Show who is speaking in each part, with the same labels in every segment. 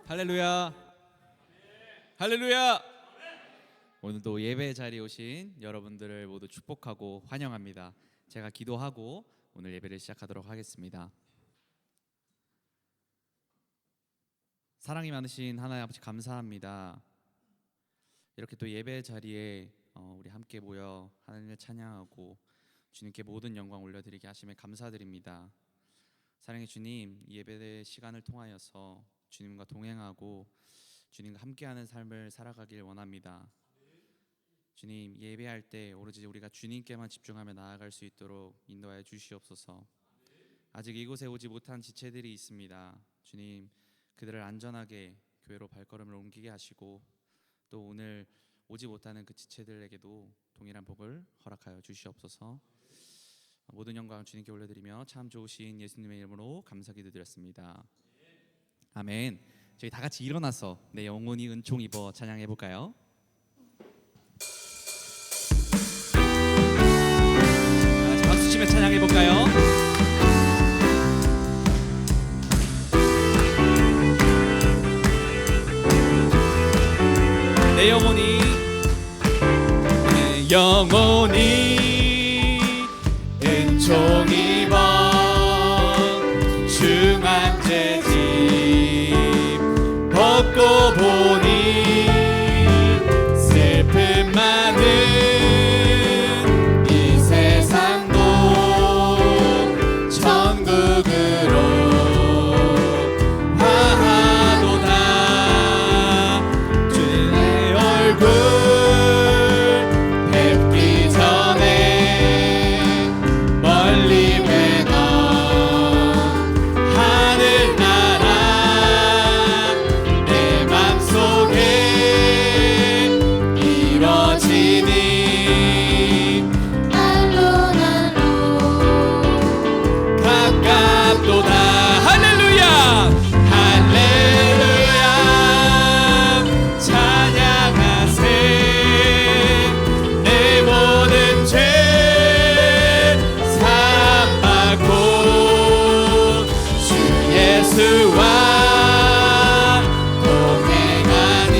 Speaker 1: 할렐루야. 할렐루야. 오늘도 예배 자리에 오신 여러분들을 모두 축복하고 환영합니다. 제가 기도하고 오늘 예배를 시작하도록 하겠습니다. 사랑이 많으신 하나님 아버지 감사합니다. 이렇게 또 예배 자리에 우리 함께 모여 하나님을 찬양하고 주님께 모든 영광 올려드리게 하심에 감사드립니다. 사랑의 주님, 이 예배 시간을 통하여서 주님과 동행하고 주님과 함께하는 삶을 살아가길 원합니다. 주님, 예배할 때 오로지 우리가 주님께만 집중하며 나아갈 수 있도록 인도하여 주시옵소서. 아직 이곳에 오지 못한 지체들이 있습니다. 주님, 그들을 안전하게 교회로 발걸음을 옮기게 하시고 또 오늘 오지 못하는 그 지체들에게도 동일한 복을 허락하여 주시옵소서. 모든 영광을 주님께 올려드리며 참 좋으신 예수님의 이름으로 감사기도 드렸습니다. 아멘. 저희 다 같이 일어나서 내 영혼이 은총 입어 찬양해 볼까요? 다 같이 박수 치며 찬양해 볼까요? 내 영혼이 은총 입어 중한 죄짐 벗고 보니 슬픔 많은 이 세상도 천국으로 화하도다. 주의 얼굴 뵙기 전에 멀리 뵈던 하늘나라 내 맘속에 이뤄지니 날로 가깝도다. 할렐루야 할렐루야 찬양하세. 내 모든 죄 사함받고 주 예수와 동행하니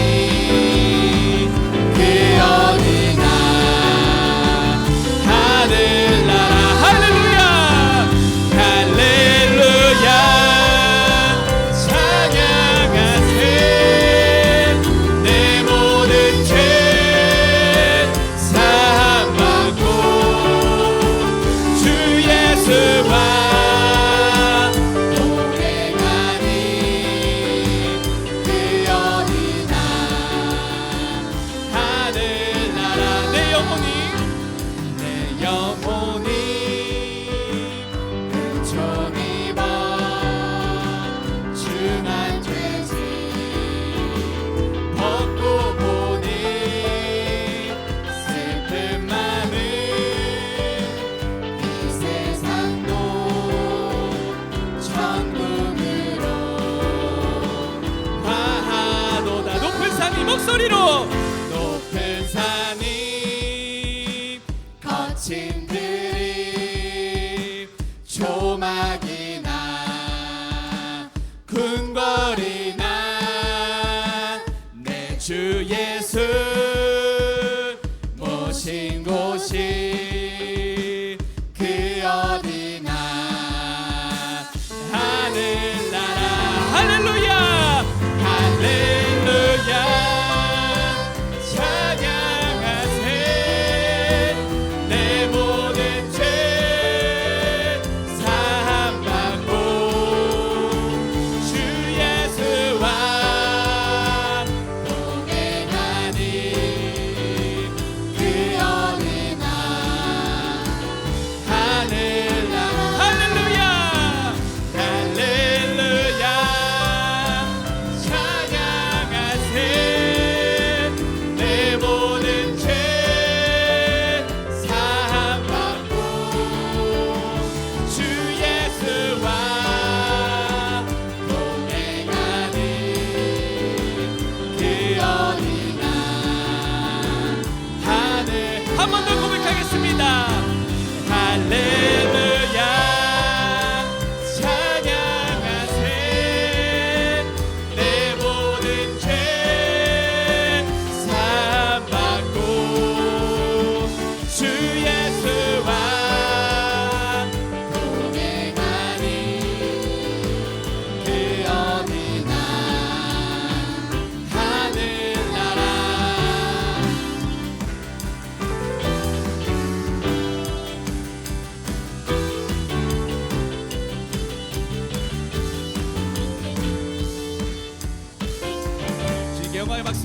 Speaker 1: 그 어디나 하늘나라. 할렐루야 할렐루야 찬양하세. 내 모든 죄 사함받고 주 예수와 동행하니 그 어디나 하늘나라. 내 영혼이 은총 입어 중한 죄짐 벗고 보니 슬픔 많은 이 세상도 천국으로 화하도다. 높은 산이 목소리로 높은 산이 거친 들이 조막이나 궁궐이나 내 주 예수 모신 곳이 그 어디나 하늘나라. 할렐루야 할렐루야 찬양하세. 내 모든 죄 사함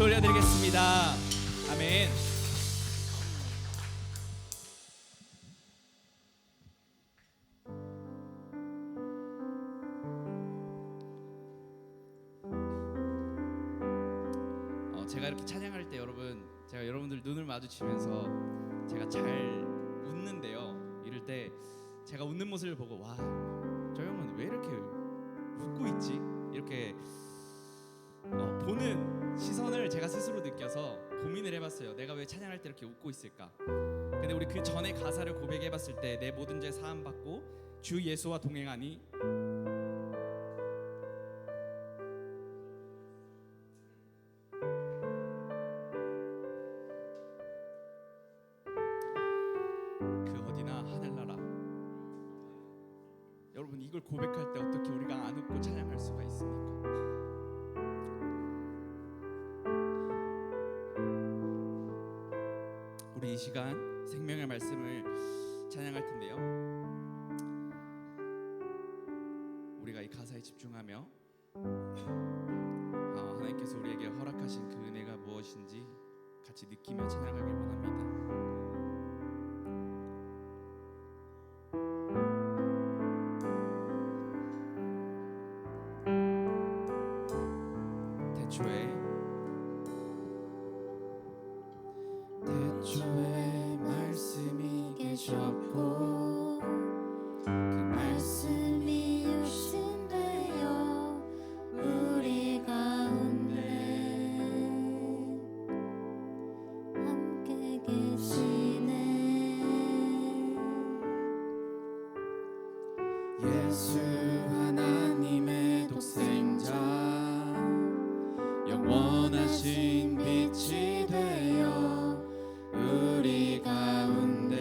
Speaker 1: 박수 올려드리겠습니다. 아멘. 제가 이렇게 찬양할 때 제가 여러분들 눈을 마주치면서 제가 잘 웃는데요. 이럴 때 제가 웃는 모습을 보고 와, 저 형은 왜 이렇게 웃고 있지? 이렇게 보는 시선을 제가 스스로 느껴서 고민을 해봤어요. 내가 왜 찬양할 때 이렇게 웃고 있을까? 근데 우리 그 전에 가사를 고백해봤을 때 내 모든 죄 사함 받고 주 예수와 동행하니 여러분, 이걸 고백할 때 어떻게 우리가 안 웃고 찬양할 수가 있습니까? 우리 이 시간 생명의 말씀을 찬양할 텐데요, 우리가 이 가사에 집중하며 하나님께서 우리에게 허락하신 그 은혜가 무엇인지 같이 느끼며 찬양하길 원합니다.
Speaker 2: 태초에 말씀이 계셨고 그 말씀이 육신 되어 우리 가운데 함께 계시네. 예수 하나님의 독생자 영원하신 빛이 되어 우리 가운데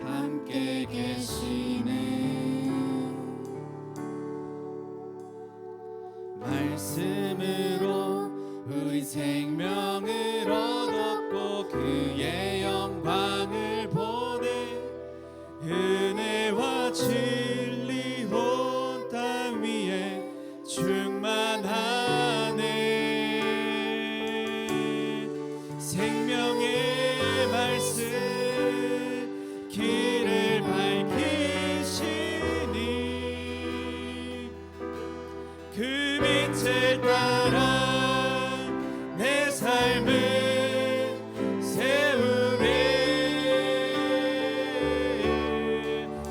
Speaker 2: 함께 계시네. 말씀으로 우리 생명을 얻었고 그의 영광을 보내 은혜와 진리 온 땅 위에 충만하네. 생명의 말씀 길을 밝히시니 그 빛을 따라 내 삶을 세우네.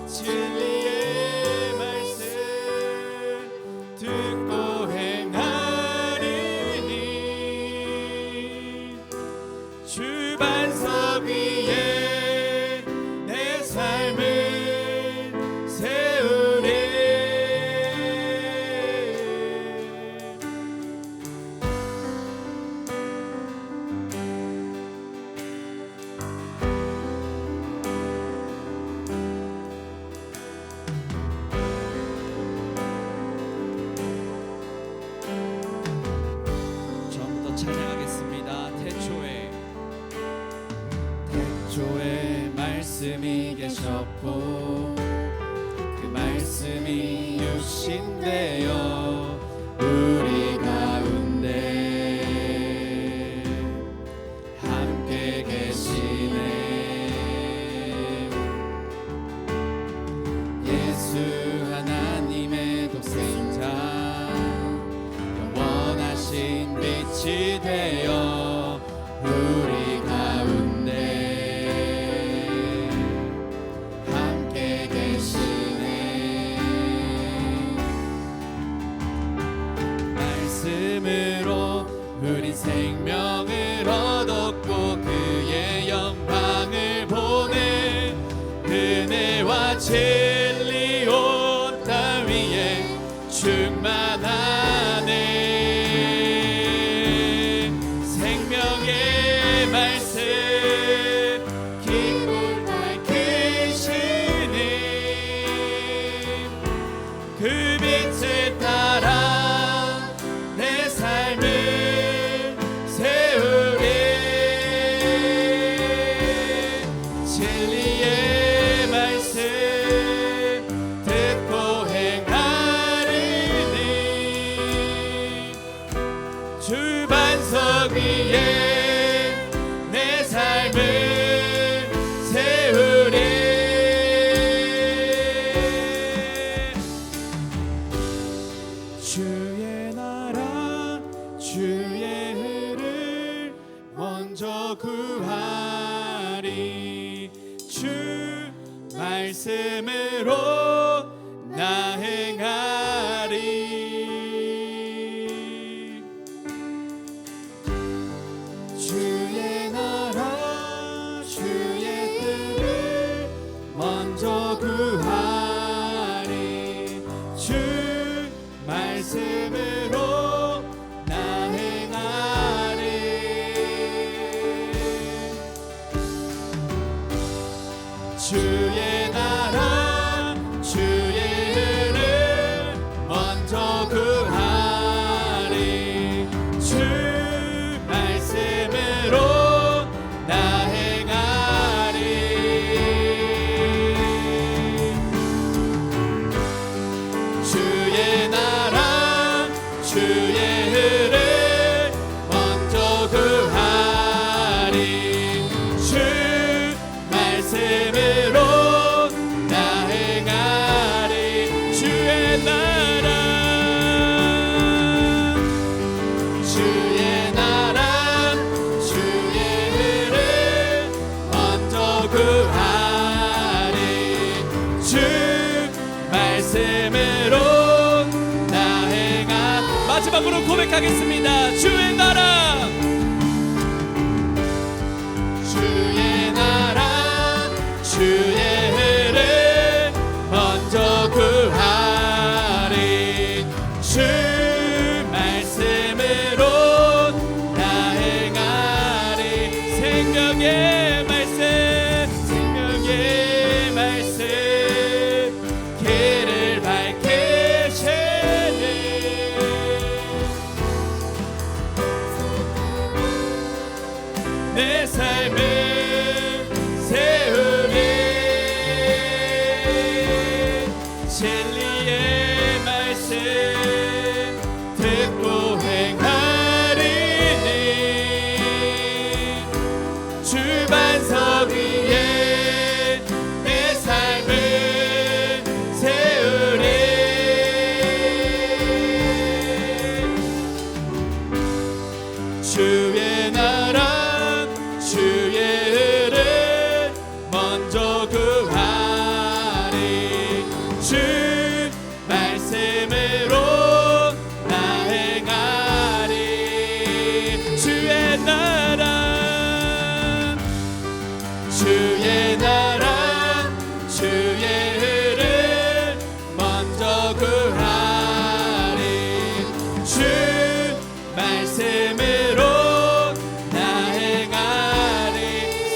Speaker 2: 진리의 말씀 듣고 행하리니 주 반석 위에 내 삶을 세우네.
Speaker 1: 처음부터 찬양하겠습니다.
Speaker 2: 태초에 말씀이 계셨고 그 말씀이 육신 되어 우리 가운데 함께 계시네. 예수 하나님의 독생자 영원하신 빛이 되어 우리 가운데 함께 계시네. 말씀으로 우린 생명을 얻었고 그의 영광을 보내 은혜와 진리 온 땅 위에 충만하네. 생명의 말씀 길을 밝히시니 그 빛을 따라 내 삶을 세우네. 진리의 말씀 듣고 행하리니 말씀으로 나 행하리. 주의 나라 주의 뜻을 먼저 구하리. 주 말씀으로 나 행하리. 주의 나라 주의 의를 먼저 구하리. 주 말씀으로 나 행하리. 주의 나라 주의 의를 먼저 구하리. 주 말씀으로 나 행하리. 주의 나라 주의 나라 주의 의를 먼저 구하리. 주 말씀으로 나 행하. 마지막으로 고백하겠습니다. 주의 나라 주의 나라 주의 의를 먼저 구하리. 주 말씀으로 나 행하리. 생명의 말씀 생명의 말씀 길을 밝히시네. 내 삶을 세우리. 진리의 말씀 듣고 행하리니. 주 반석 위에 내 삶을 세우리. 주의 나라 주의 의를 먼저 구하리. 주 말씀으로 나 행하리. 주의 나라 주의 나라 주의 의를 먼저 구하리. 주 말씀으로 나 행하리.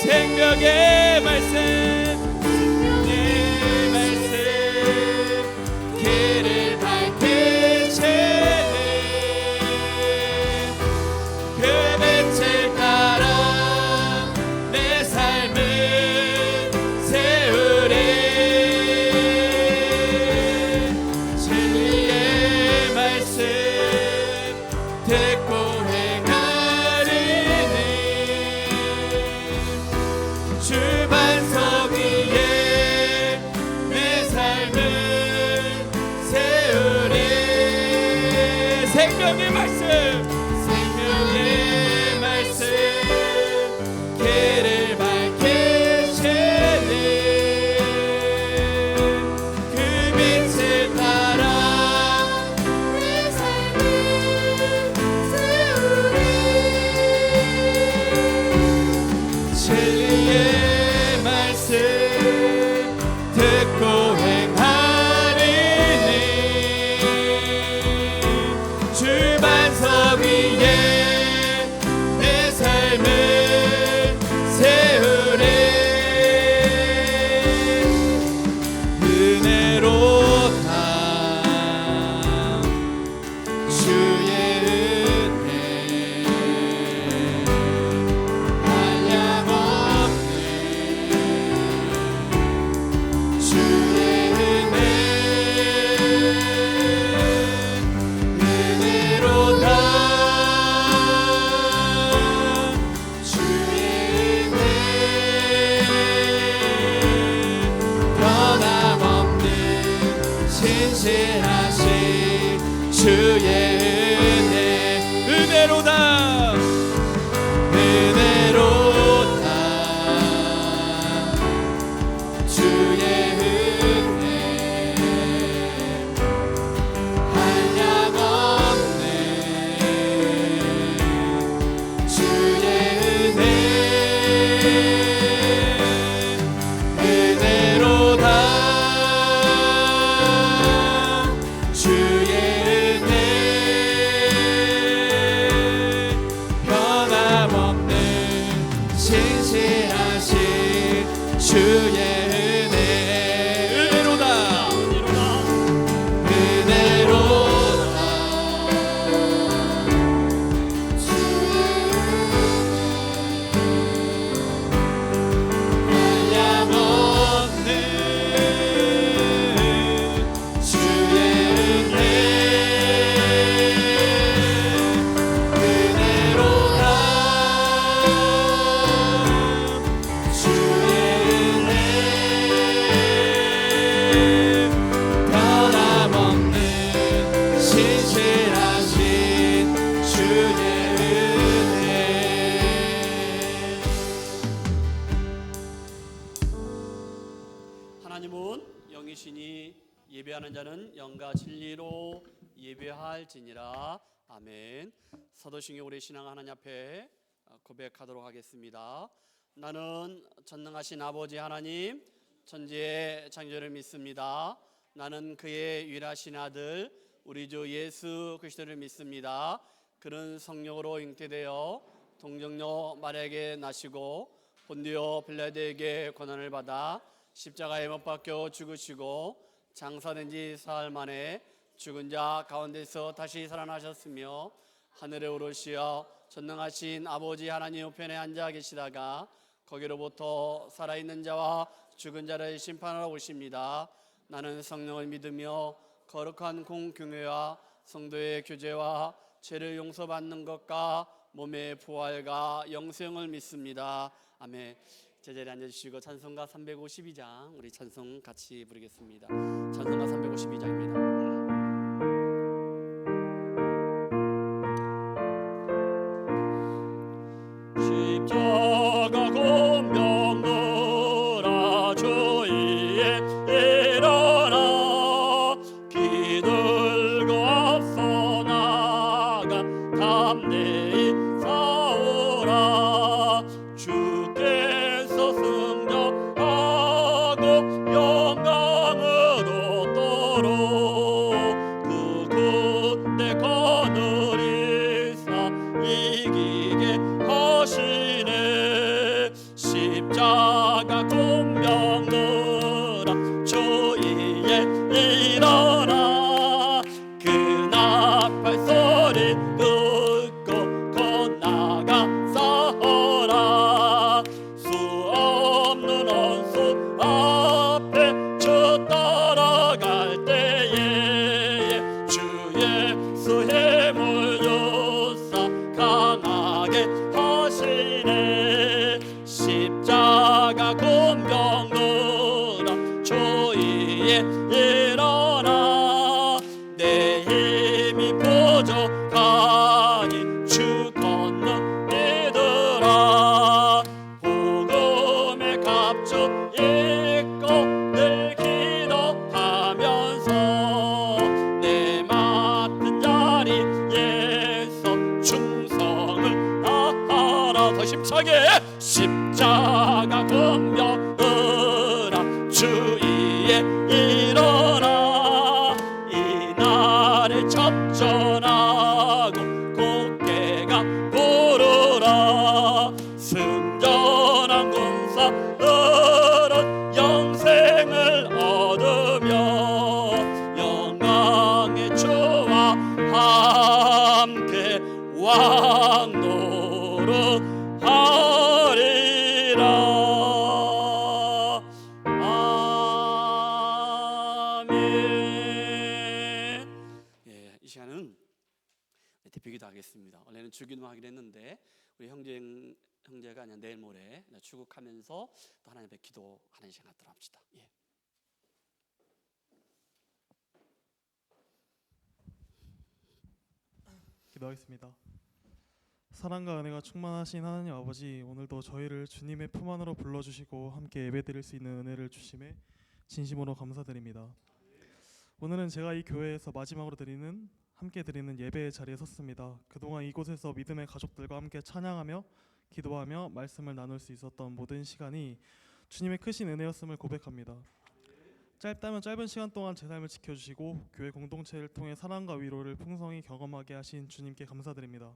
Speaker 2: 생명의 말씀 생명의 말씀 길을 밝히시네. 그 빛을 따라 내 삶을 세우리. 진리의 말씀 듣고 행하리니. 주 반석 위에 내 삶을 세우리. 생명의 말씀 생명의 말씀 길을 밝히시네. 그 빛을 따라 내 삶을 세우리. 진리의 말씀 듣고 행하리니. 주 반석 위에 내 삶을 세우리. 은혜로다 주의 은혜 한량없네. 주의 은혜 은혜로다 주의 은혜 변함없는 신실하신 주의 은혜 은혜로다 은혜로다 주의 은혜 은혜로다
Speaker 3: 은혜로다
Speaker 2: 은혜로다 한량없는 주의 은혜 은혜로다 주의 은혜 변함없는 신실하신 주의 은혜
Speaker 3: 하나님은 영이시니 예배하는 자는 영과 진리로 예배할지니라. 아멘. 사도신경 우리 신앙 하나님 앞에 고백하도록 하겠습니다. 나는 전능하신 아버지 하나님 천지의 창조를 믿습니다. 나는 그의 유일하신 아들 우리 주 예수 그리스도를 믿습니다. 그는 성령으로 잉태되어 동정녀 마리아에게 나시고 본디오 빌라도에게 고난을 받아 십자가에 못 박혀 죽으시고 장사된 지 사흘 만에 죽은 자 가운데서 다시 살아나셨으며 하늘에 오르시어 전능하신 아버지 하나님 우편에 앉아 계시다가 거기로부터 살아있는 자와 죽은 자를 심판하러 오십니다. 나는 성령을 믿으며 거룩한 공교회와 성도의 교제와 죄를 용서받는 것과 몸의 부활과 영생을 믿습니다. 아멘. 제자리에 앉아주시고 찬송가 352장 우리 찬송 같이 부르겠습니다. 찬송가 352장입니다. 십자가 공명노라 주위에 일어나 기들고 앞서 나가 담대히 싸우라. 주께서 승천하고 영광으로 도로 그 군대 거느리사 이기게 하시네. 십자가 공명노라 주위에 일어나 그 나팔 소리 듣고 건나가 싸워라. 수 없는 원수 앞에 저 따라갈 때에 주 예수 힘을 주사 강하게 하시네. 십자가 공병노라 주위에 일어나 내 힘이 부족하니 주 건너뛰더라. 복음의 값주 있고 늘 기도하면서 내 맡은 자리에서 충성을 다하라. 더 힘차게 십자가 공명으라 주위에 일어나 이날을 접전하고 곧게가 부르라. 승전한 군사들은 영생을 얻으며 영광의 주와 함께 왕노릇하리라. 아멘. 이 시간은 대표기도 하겠습니다. 원래는 주기도 하기로 했는데 우리 형제가 아니라 내일 모레 출국하면서 또 하나님 앞에 기도하는 시간 갖도록 합시다.
Speaker 4: 기도하겠습니다. 사랑과 은혜가 충만하신 하나님 아버지, 오늘도 저희를 주님의 품 안으로 불러주시고 함께 예배드릴 수 있는 은혜를 주심에 진심으로 감사드립니다. 오늘은 제가 이 교회에서 마지막으로 함께 드리는 예배의 자리에 섰습니다. 그동안 이곳에서 믿음의 가족들과 함께 찬양하며 기도하며 말씀을 나눌 수 있었던 모든 시간이 주님의 크신 은혜였음을 고백합니다. 짧다면 짧은 시간 동안 제 삶을 지켜주시고 교회 공동체를 통해 사랑과 위로를 풍성히 경험하게 하신 주님께 감사드립니다.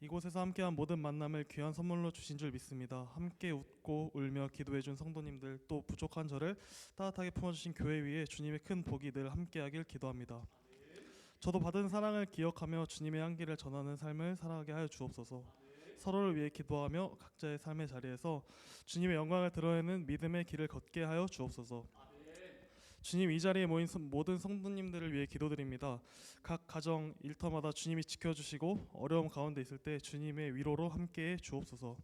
Speaker 4: 이곳에서 함께한 모든 만남을 귀한 선물로 주신 줄 믿습니다. 함께 웃고 울며 기도해준 성도님들, 또 부족한 저를 따뜻하게 품어주신 교회 위에 주님의 큰 복이 늘 함께하길 기도합니다. 저도 받은 사랑을 기억하며 주님의 향기를 전하는 삶을 살아가게 하여 주옵소서. 서로를 위해 기도하며 각자의 삶의 자리에서 주님의 영광을 드러내는 믿음의 길을 걷게 하여 주옵소서. 주님, 이 자리에 모인 모든 성도님들을 위해 기도드립니다. 각 가정, 일터마다 주님이 지켜주시고 어려움 가운데 있을 때 주님의 위로로 함께해 주옵소서.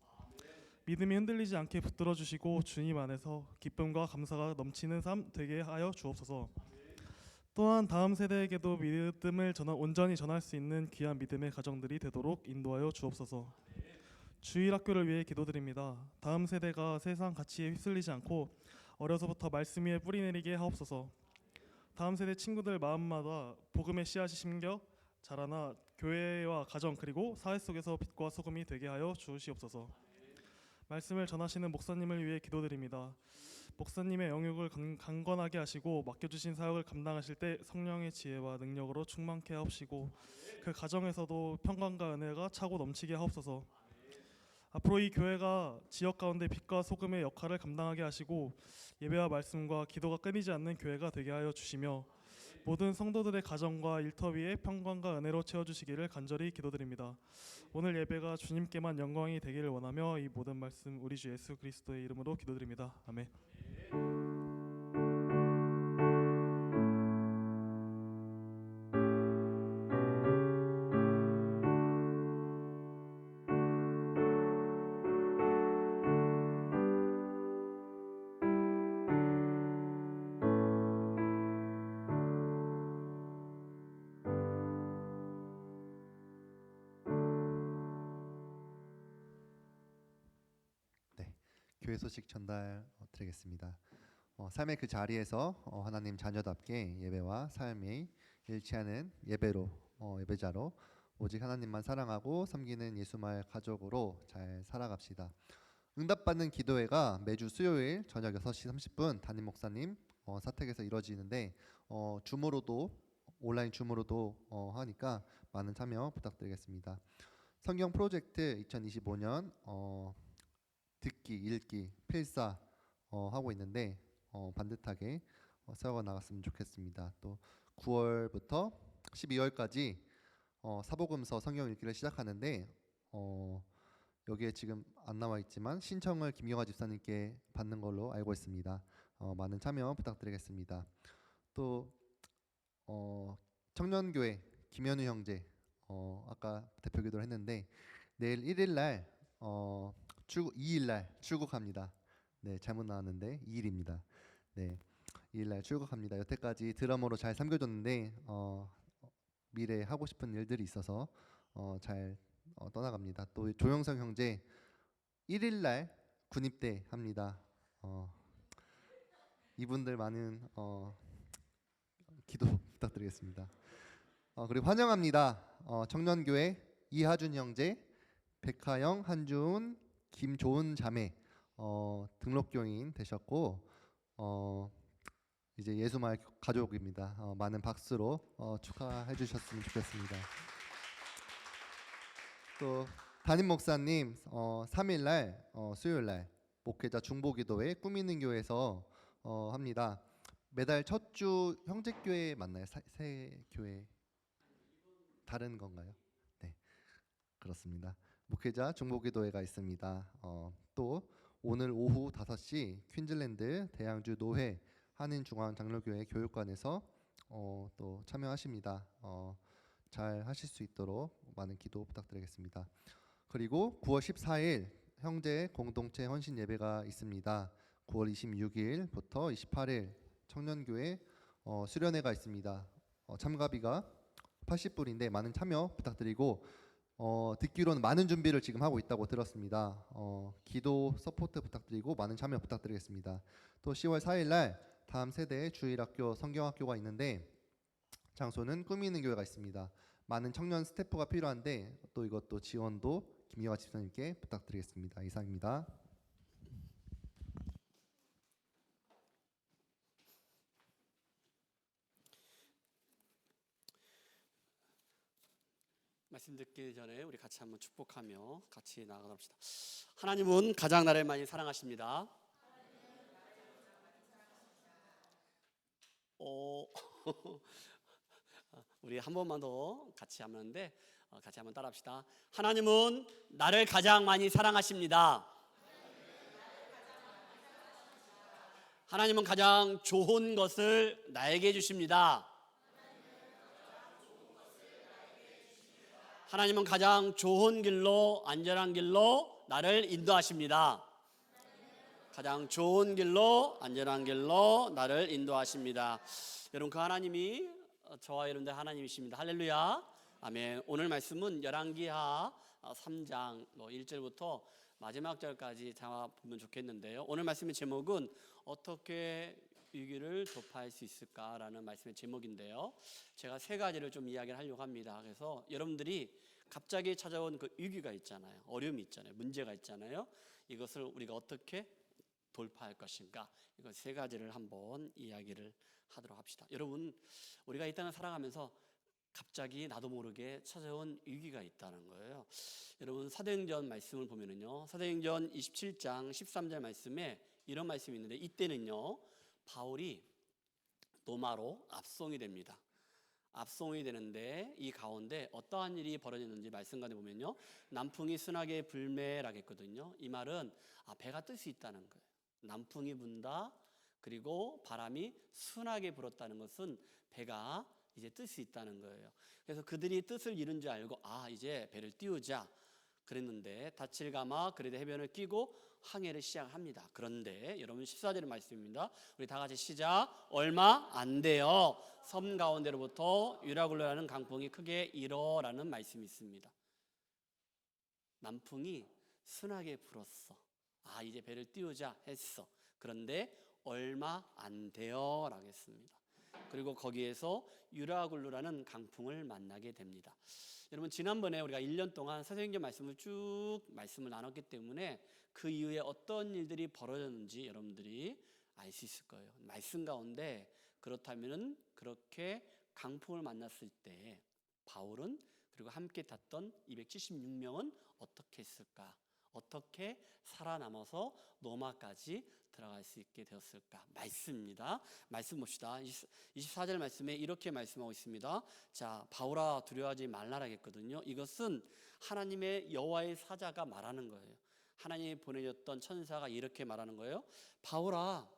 Speaker 4: 믿음이 흔들리지 않게 붙들어 주시고 주님 안에서 기쁨과 감사가 넘치는 삶 되게 하여 주옵소서. 또한 다음 세대에게도 믿음을 온전히 전할 수 있는 귀한 믿음의 가정들이 되도록 인도하여 주옵소서. 주일학교를 위해 기도드립니다. 다음 세대가 세상 가치에 휩쓸리지 않고 어려서부터 말씀 위에 뿌리 내리게 하옵소서. 다음 세대 친구들 마음마다 복음의 씨앗이 심겨 자라나 교회와 가정 그리고 사회 속에서 빛과 소금이 되게 하여 주시옵소서. 말씀을 전하시는 목사님을 위해 기도드립니다. 목사님의 영역을 강건하게 하시고 맡겨주신 사역을 감당하실 때 성령의 지혜와 능력으로 충만케 하옵시고 그 가정에서도 평강과 은혜가 차고 넘치게 하옵소서. 앞으로 이 교회가 지역 가운데 빛과 소금의 역할을 감당하게 하시고 예배와 말씀과 기도가 끊이지 않는 교회가 되게 하여 주시며 모든 성도들의 가정과 일터 위에 평강과 은혜로 채워주시기를 간절히 기도드립니다. 오늘 예배가 주님께만 영광이 되기를 원하며 이 모든 말씀 우리 주 예수 그리스도의 이름으로 기도드립니다. 아멘.
Speaker 5: 네, 교회 소식 전달 드리겠습니다. 삶의 그 자리에서 하나님 자녀답게 예배와 삶이 잃지 않은 예배자로 오직 하나님만 사랑하고 섬기는 예수말 가족으로 잘 살아갑시다. 응답받는 기도회가 매주 수요일 저녁 6시 30분 담임 목사님 사택에서 이루어지는데 줌으로도 온라인 줌으로도 하니까 많은 참여 부탁드리겠습니다. 성경 프로젝트 2025년 듣기, 읽기, 필사 하고 있는데 반듯하게 세워 나갔으면 좋겠습니다. 또 9월부터 12월까지 사복음서 성경 읽기를 시작하는데 여기에 지금 안 나와 있지만 신청을 김영아 집사님께 받는 걸로 알고 있습니다. 많은 참여 부탁드리겠습니다. 또 청년교회 김현우 형제 아까 대표 기도를 했는데 내일 1일 날 2일 날 출국합니다. 네, 잘못 나왔는데 2일입니다. 네, 2일 날 출국합니다. 여태까지 드러머로 잘 섬겨줬는데 미래에 하고 싶은 일들이 있어서 잘 떠나갑니다. 또 조영성 형제 1일 날 군입대 합니다. 이분들 많은 기도 부탁드리겠습니다. 그리고 환영합니다. 청년교회 이하준 형제, 백하영, 한주은, 김조은 자매 등록교인 되셨고 이제 예수마을 가족입니다. 많은 박수로 축하해 주셨으면 좋겠습니다. 또 담임 목사님 3일날 수요일날 목회자 중보기도회 꿈있는 교회에서 합니다. 매달 첫 주 형제교회 맞나요? 새 교회 다른 건가요? 네, 그렇습니다. 목회자 중보기도회가 있습니다. 또 오늘 오후 5시 퀸즐랜드 대양주 노회 한인중앙장로교회 교육관에서 또 참여하십니다. 잘 하실 수 있도록 많은 기도 부탁드리겠습니다. 그리고 9월 14일 형제 공동체 헌신 예배가 있습니다. 9월 26일부터 28일 청년교회 수련회가 있습니다. 참가비가 80불인데 많은 참여 부탁드리고 듣기로는 많은 준비를 지금 하고 있다고 들었습니다. 기도 서포트 부탁드리고 많은 참여 부탁드리겠습니다. 또 10월 4일 날 다음 세대 주일학교 성경학교가 있는데 장소는 꿈이 있는 교회가 있습니다. 많은 청년 스태프가 필요한데 또 이것도 지원도 김희화 집사님께 부탁드리겠습니다. 이상입니다.
Speaker 3: 말씀 듣기 전에 우리 같이 한번 축복하며 같이 나아갑시다. 하나님은 가장 나를 많이 사랑하십니다. 우리 한 번만 더 같이 하는데 같이 한번 따라합시다. 하나님은 나를 가장 많이 사랑하십니다. 하나님은 가장 좋은 것을 나에게 주십니다. 하나님은 가장 좋은 길로, 안전한 길로 나를 인도하십니다. 가장 좋은 길로, 안전한 길로 나를 인도하십니다. 여러분, 그 하나님이 저와 여러분들 하나님이십니다. 할렐루야. 아멘. 오늘 말씀은 열왕기하 3장 1절부터 마지막 절까지 잡아보면 좋겠는데요. 오늘 말씀의 제목은 어떻게 위기를 돌파할 수 있을까라는 말씀의 제목인데요. 제가 세 가지를 좀 이야기를 하려고 합니다. 그래서 여러분들이 갑자기 찾아온 그 위기가 있잖아요. 어려움이 있잖아요. 문제가 있잖아요. 이것을 우리가 어떻게 돌파할 것인가, 이거 세 가지를 한번 이야기를 하도록 합시다. 여러분, 우리가 이 땅을 살아가면서 갑자기 나도 모르게 찾아온 위기가 있다는 거예요. 여러분, 사도행전 말씀을 보면은요, 사도행전 27장 13절 말씀에 이런 말씀이 있는데, 이때는요 바울이 로마로 압송이 됩니다. 압송이 되는데 이 가운데 어떠한 일이 벌어졌는지 말씀 가운데 보면요, 남풍이 순하게 불매라겠거든요. 이 말은 배가 뜰 수 있다는 거예요. 남풍이 분다, 그리고 바람이 순하게 불었다는 것은 배가 이제 뜰 수 있다는 거예요. 그래서 그들이 뜻을 이룬 줄 알고 이제 배를 띄우자 그랬는데, 닻을 감아 그래도 해변을 끼고 항해를 시작합니다. 그런데 여러분, 14절의 말씀입니다. 우리 다 같이 시작. 얼마 안 돼요, 섬 가운데로부터 유라굴로라는 강풍이 크게 일어라는 말씀이 있습니다. 남풍이 순하게 불었어. 이제 배를 띄우자 했어. 그런데 얼마 안 돼요 라고 했습니다. 그리고 거기에서 유라굴루라는 강풍을 만나게 됩니다. 여러분, 지난번에 우리가 1년 동안 사도행전 말씀을 쭉 말씀을 나눴기 때문에 그 이후에 어떤 일들이 벌어졌는지 여러분들이 알 수 있을 거예요. 말씀 가운데 그렇다면은 그렇게 강풍을 만났을 때 바울은, 그리고 함께 탔던 276명은 어떻게 했을까? 어떻게 살아남아서 로마까지 들어갈 수 있게 되었을까? 말씀입니다. 말씀 봅시다. 24절 말씀에 이렇게 말씀하고 있습니다. 자, 바울아 두려워하지 말라라겠거든요. 이것은 하나님의 여호와의 사자가 말하는 거예요. 하나님이 보내줬던 천사가 이렇게 말하는 거예요. 바울아,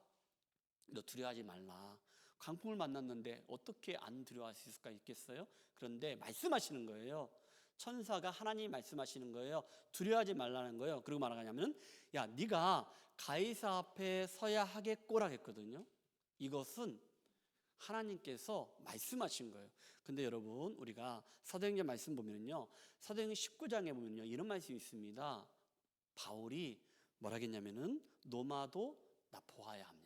Speaker 3: 너 두려워하지 말라. 강풍을 만났는데 어떻게 안 두려워할 수 있겠어요? 그런데 말씀하시는 거예요. 천사가 하나님이 말씀하시는 거예요. 두려워하지 말라는 거예요. 그리고 말하냐면은, 야, 네가 가이사 앞에 서야 하겠꼬라 했거든요. 이것은 하나님께서 말씀하신 거예요. 근데 여러분, 우리가 사도행전 말씀 보면요, 사도행전 19장에 보면요, 이런 말씀이 있습니다. 바울이 뭐라 했냐면은, 로마도 나 보아야 합니다.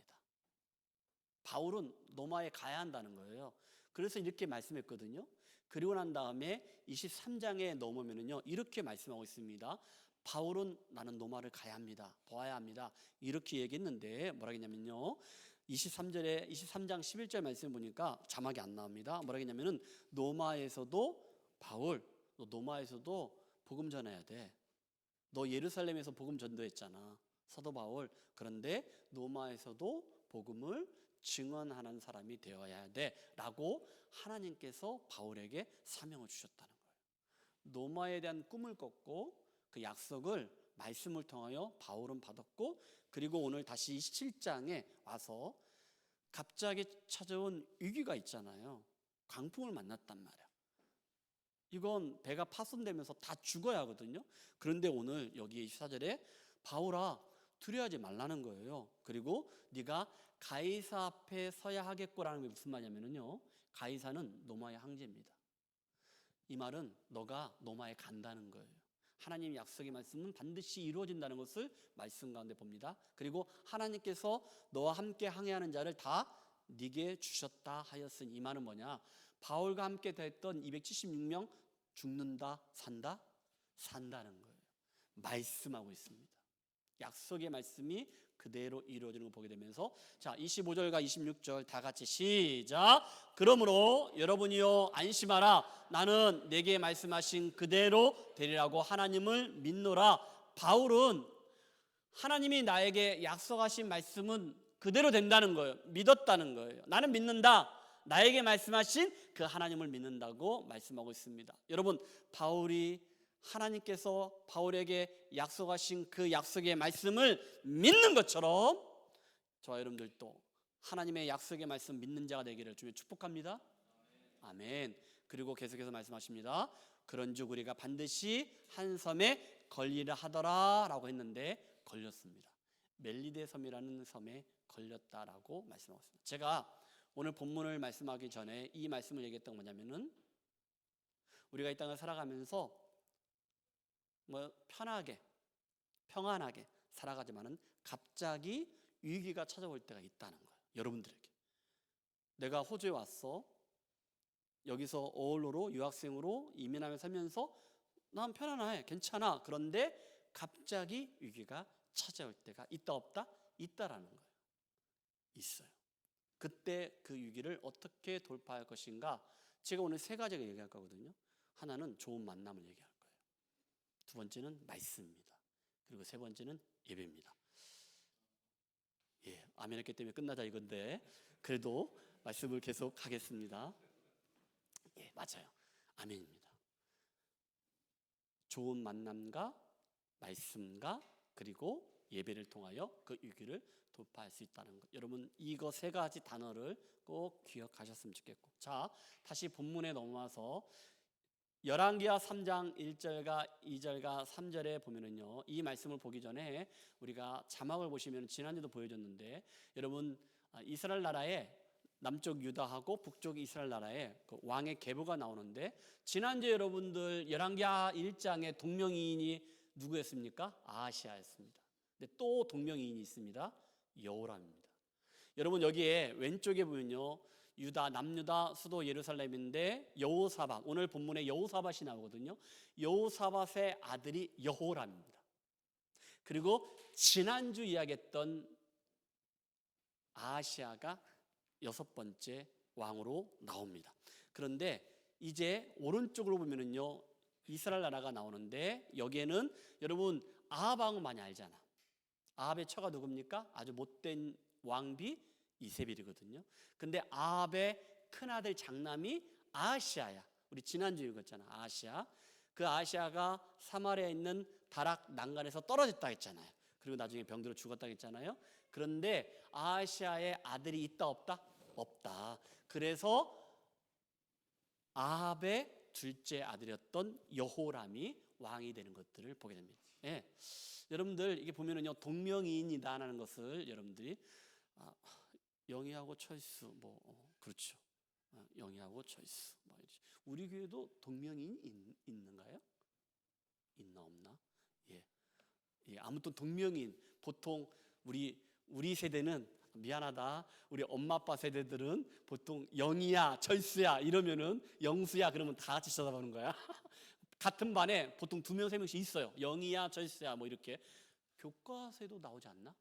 Speaker 3: 바울은 로마에 가야 한다는 거예요. 그래서 이렇게 말씀했거든요. 그리고 난 다음에 23장에 넘으면은요, 이렇게 말씀하고 있습니다. 바울은 나는 로마를 가야 합니다. 보아야 합니다. 이렇게 얘기했는데 뭐라 했냐면요, 23장 11절 말씀 보니까 자막이 안 나옵니다. 뭐라 했냐면은, 로마에서도 바울, 너 로마에서도 복음 전해야 돼. 너 예루살렘에서 복음 전도했잖아, 사도 바울. 그런데 로마에서도 복음을 증언하는 사람이 되어야 돼 라고 하나님께서 바울에게 사명을 주셨다는 거예요. 로마에 대한 꿈을 꿨고 그 약속을 말씀을 통하여 바울은 받았고, 그리고 오늘 다시 27장에 와서 갑자기 찾아온 위기가 있잖아요. 강풍을 만났단 말이야. 이건 배가 파손되면서 다 죽어야 하거든요. 그런데 오늘 여기 24절에 바울아 두려워하지 말라는 거예요. 그리고 네가 가이사 앞에 서야 하겠고라는 게 무슨 말이냐면요, 가이사는 로마의 황제입니다. 이 말은 너가 로마에 간다는 거예요. 하나님의 약속의 말씀은 반드시 이루어진다는 것을 말씀 가운데 봅니다. 그리고 하나님께서 너와 함께 항해하는 자를 다 네게 주셨다 하였으니, 이 말은 뭐냐, 바울과 함께 됐던 276명 죽는다, 산다? 산다는 거예요. 말씀하고 있습니다. 약속의 말씀이 그대로 이루어지는 걸 보게 되면서 자 25절과 26절 다 같이 시작. 그러므로 여러분이요 안심하라. 나는 내게 말씀하신 그대로 되리라고 하나님을 믿노라. 바울은 하나님이 나에게 약속하신 말씀은 그대로 된다는 거예요. 믿었다는 거예요. 나는 믿는다. 나에게 말씀하신 그 하나님을 믿는다고 말씀하고 있습니다. 여러분, 바울이 하나님께서 바울에게 약속하신 그 약속의 말씀을 믿는 것처럼 저와 여러분들도 하나님의 약속의 말씀 믿는 자가 되기를 주님 축복합니다. 아멘. 그리고 계속해서 말씀하십니다. 그런즉 우리가 반드시 한 섬에 걸리라 하더라 라고 했는데 걸렸습니다. 멜리데 섬이라는 섬에 걸렸다라고 말씀하고 있습니다. 제가 오늘 본문을 말씀하기 전에 이 말씀을 얘기했던 건 뭐냐면은 우리가 이 땅을 살아가면서 편하게 평안하게 살아가지만은 갑자기 위기가 찾아올 때가 있다는 거예요. 여러분들에게 내가 호주에 왔어. 여기서 어울로로 유학생으로 이민하며 살면서 난 편안해 괜찮아. 그런데 갑자기 위기가 찾아올 때가 있다 없다? 있다라는 거예요. 있어요. 그때 그 위기를 어떻게 돌파할 것인가? 제가 오늘 세 가지가 얘기할 거거든요. 하나는 좋은 만남을 얘기할 거예요. 두 번째는 말씀입니다. 그리고 세 번째는 예배입니다. 예, 아멘 했기 때문에 끝나자 이건데 그래도 말씀을 계속 하겠습니다. 예, 맞아요. 아멘입니다. 좋은 만남과 말씀과 그리고 예배를 통하여 그 위기를 돌파할 수 있다는 것. 여러분 이거 세 가지 단어를 꼭 기억하셨으면 좋겠고. 자, 다시 본문에 넘어와서 열왕기하 3장 1절과 2절과 3절에 보면은요. 이 말씀을 보기 전에 우리가 자막을 보시면 지난주도 보여줬는데 여러분 이스라엘 나라에 남쪽 유다하고 북쪽 이스라엘 나라에 그 왕의 계보가 나오는데 지난주 여러분들 열왕기하 1장의 동명이인이 누구였습니까? 아하시아였습니다. 근데 또 동명이인이 있습니다. 여호람입니다. 여러분 여기에 왼쪽에 보면요. 유다 남유다 수도 예루살렘인데 여호사밧 오늘 본문에 여호사밧이 나오거든요. 여호사밧의 아들이 여호람입니다. 그리고 지난주 이야기했던 아하시아가 6번째 왕으로 나옵니다. 그런데 이제 오른쪽으로 보면은요. 이스라엘 나라가 나오는데 여기에는 여러분 아합 왕은 많이 알잖아. 아합의 처가 누굽니까? 아주 못된 왕비 이세벨이거든요. 근데 아합의 큰아들 장남이 아하시아야. 우리 지난주 읽었잖아. 아하시아. 그 아하시아가 사마리아에 있는 다락 난간에서 떨어졌다 했잖아요. 그리고 나중에 병들어 죽었다 했잖아요. 그런데 아하시아의 아들이 있다 없다? 없다. 그래서 아합의 둘째 아들이었던 여호람이 왕이 되는 것들을 보게 됩니다. 예. 여러분들 이게 보면은요 동명이인이다라는 것을 여러분들이 영희하고 철수 그렇죠. 영희하고 철수 우리 교회도 동명이인 있는가요? 있나 없나? 예. 아무튼 동명이인 보통 우리 세대는 미안하다. 우리 엄마 아빠 세대들은 보통 영희야 철수야 이러면은 영수야 그러면 다 같이 쳐다보는 거야. 같은 반에 보통 2명 3명씩 있어요. 영희야 철수야 이렇게 교과서에도 나오지 않나?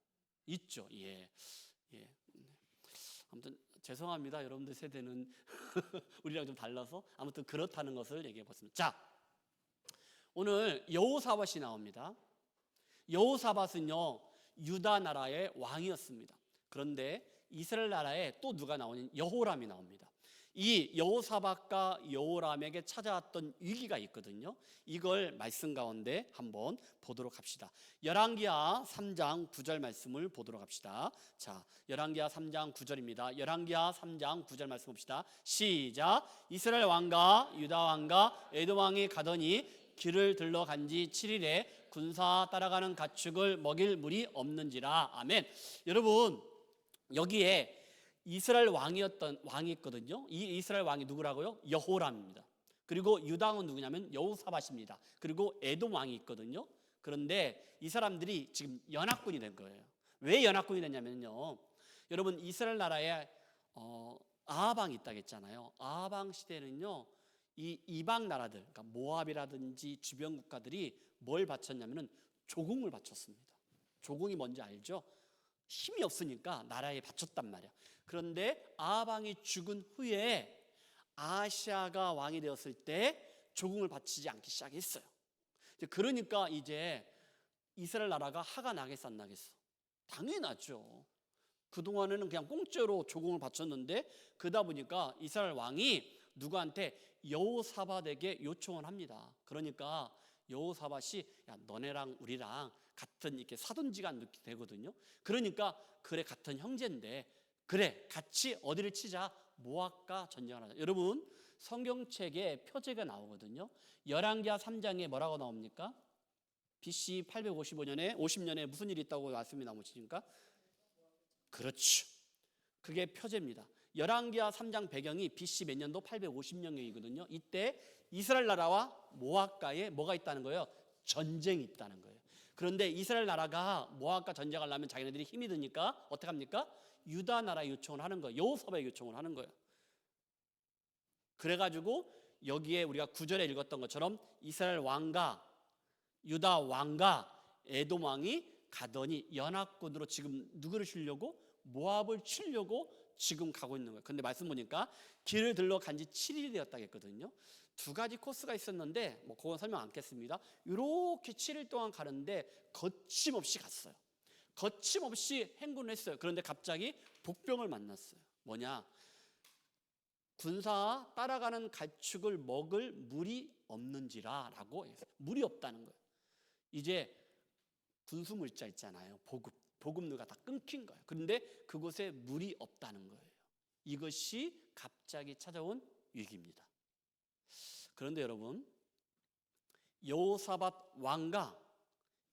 Speaker 3: 있죠. 예. 아무튼 죄송합니다. 여러분들 세대는 우리랑 좀 달라서 아무튼 그렇다는 것을 얘기해 봤습니다. 자, 오늘 여호사밧이 나옵니다. 여호사밧은요 유다 나라의 왕이었습니다. 그런데 이스라엘 나라에 또 누가 나오는 여호람이 나옵니다. 이 여호사밧과 여호람에게 찾아왔던 위기가 있거든요. 이걸 말씀 가운데 한번 보도록 합시다. 열왕기하 3장 9절 말씀을 보도록 합시다. 자, 열왕기하 3장 9절입니다. 열왕기하 3장 9절 말씀 봅시다. 시작. 이스라엘 왕과 유다 왕과 에돔 왕이 가더니 길을 들러간 지 7일에 군사 따라가는 가축을 먹일 물이 없는지라. 아멘. 여러분 여기에 이스라엘 왕이 있거든요. 이 이스라엘 왕이 누구라고요? 여호람입니다. 그리고 유다 왕은 누구냐면 여호사밧입니다. 그리고 에돔 왕이 있거든요. 그런데 이 사람들이 지금 연합군이 된 거예요. 왜 연합군이 됐냐면요. 여러분 이스라엘 나라에 아합 왕이 있다고 했잖아요. 아합 왕 시대는요. 이 이방 나라들, 그러니까 모압이라든지 주변 국가들이 뭘 바쳤냐면은 조공을 바쳤습니다. 조공이 뭔지 알죠? 힘이 없으니까 나라에 바쳤단 말이야. 그런데 아합 왕이 죽은 후에 아하시아가 왕이 되었을 때 조공을 바치지 않기 시작했어요. 그러니까 이제 이스라엘 나라가 화가 나겠어 안 나겠어? 당연히 나죠. 그동안에는 그냥 공짜로 조공을 바쳤는데 그러다 보니까 이스라엘 왕이 누구한테 여호사밧에게 요청을 합니다. 그러니까 여호사밧이 야 너네랑 우리랑 같은 이렇게 사돈지가 되거든요. 그러니까 그래 같은 형제인데 그래 같이 어디를 치자 모압과 전쟁을 하자. 여러분 성경책에 표제가 나오거든요. 열왕기하 3장에 뭐라고 나옵니까? BC 855년에 50년에 무슨 일이 있다고 말씀이 나오십니까? 그렇죠. 그게 표제입니다. 열왕기하 3장 배경이 BC 몇 년도 850년경이거든요. 이때 이스라엘 나라와 모압과에 뭐가 있다는 거예요? 전쟁이 있다는 거예요. 그런데 이스라엘 나라가 모압과 전쟁하려면 자기네들이 힘이 드니까 어떻게 합니까? 유다 나라에 요청을 하는 거예요. 여호사밧에 요청을 하는 거예요. 그래가지고 여기에 우리가 9절에 읽었던 것처럼 이스라엘 왕과 유다 왕과 에돔 왕이 가더니 연합군으로 지금 누구를 치려고? 모압을 치려고 지금 가고 있는 거예요. 근데 말씀 보니까 길을 들러 간 지 7일이 되었다 했거든요. 두 가지 코스가 있었는데 뭐 그건 설명 안 했습니다. 이렇게 7일 동안 가는데 거침없이 갔어요. 거침없이 행군을 했어요. 그런데 갑자기 복병을 만났어요. 뭐냐? 군사 따라가는 가축을 먹을 물이 없는지라라고 해서 물이 없다는 거예요. 이제 군수물자 있잖아요. 보급로가 다 끊긴 거예요. 그런데 그곳에 물이 없다는 거예요. 이것이 갑자기 찾아온 위기입니다. 그런데 여러분 여호사밧 왕과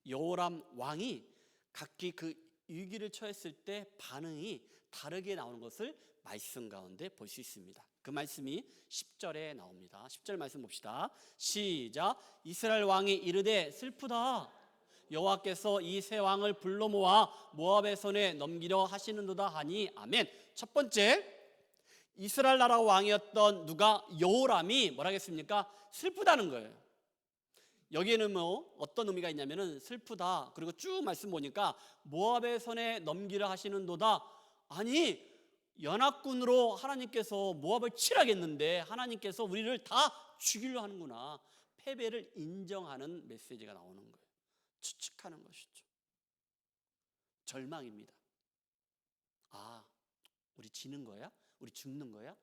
Speaker 3: 여호람 왕이 각기 그 위기를 처했을 때 반응이 다르게 나오는 것을 말씀 가운데 볼 수 있습니다. 그 말씀이 10절에 나옵니다. 10절 말씀 봅시다. 시작. 이스라엘 왕이 이르되 슬프다. 여호와께서 이 세 왕을 불러 모아 모압의 손에 넘기려 하시는도다 하니 아멘. 첫 번째, 이스라엘 나라 왕이었던 누가? 여호람이 뭐라 했습니까? 슬프다는 거예요. 여기에는 뭐 어떤 의미가 있냐면은 슬프다. 그리고 쭉 말씀 보니까 모압의 손에 넘기려 하시는도다. 아니 연합군으로 하나님께서 모압을 치라겠는데 하나님께서 우리를 다 죽이려 하는구나. 패배를 인정하는 메시지가 나오는 거예요. 추측하는 것이죠. 절망입니다. 아, 우리 지는 거야? 우리 죽는 거야?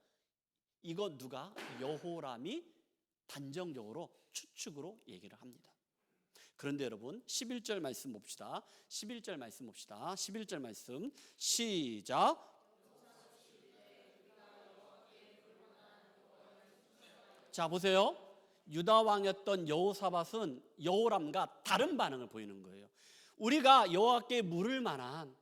Speaker 3: 이거 누가? 여호람이 단정적으로 추측으로 얘기를 합니다. 그런데 여러분 11절 말씀 봅시다. 11절 말씀 봅시다. 11절 말씀 시작. 자 보세요. 유다 왕이었던 여호사밧은 여호람과 다른 반응을 보이는 거예요. 우리가 여호와께 물을 만한,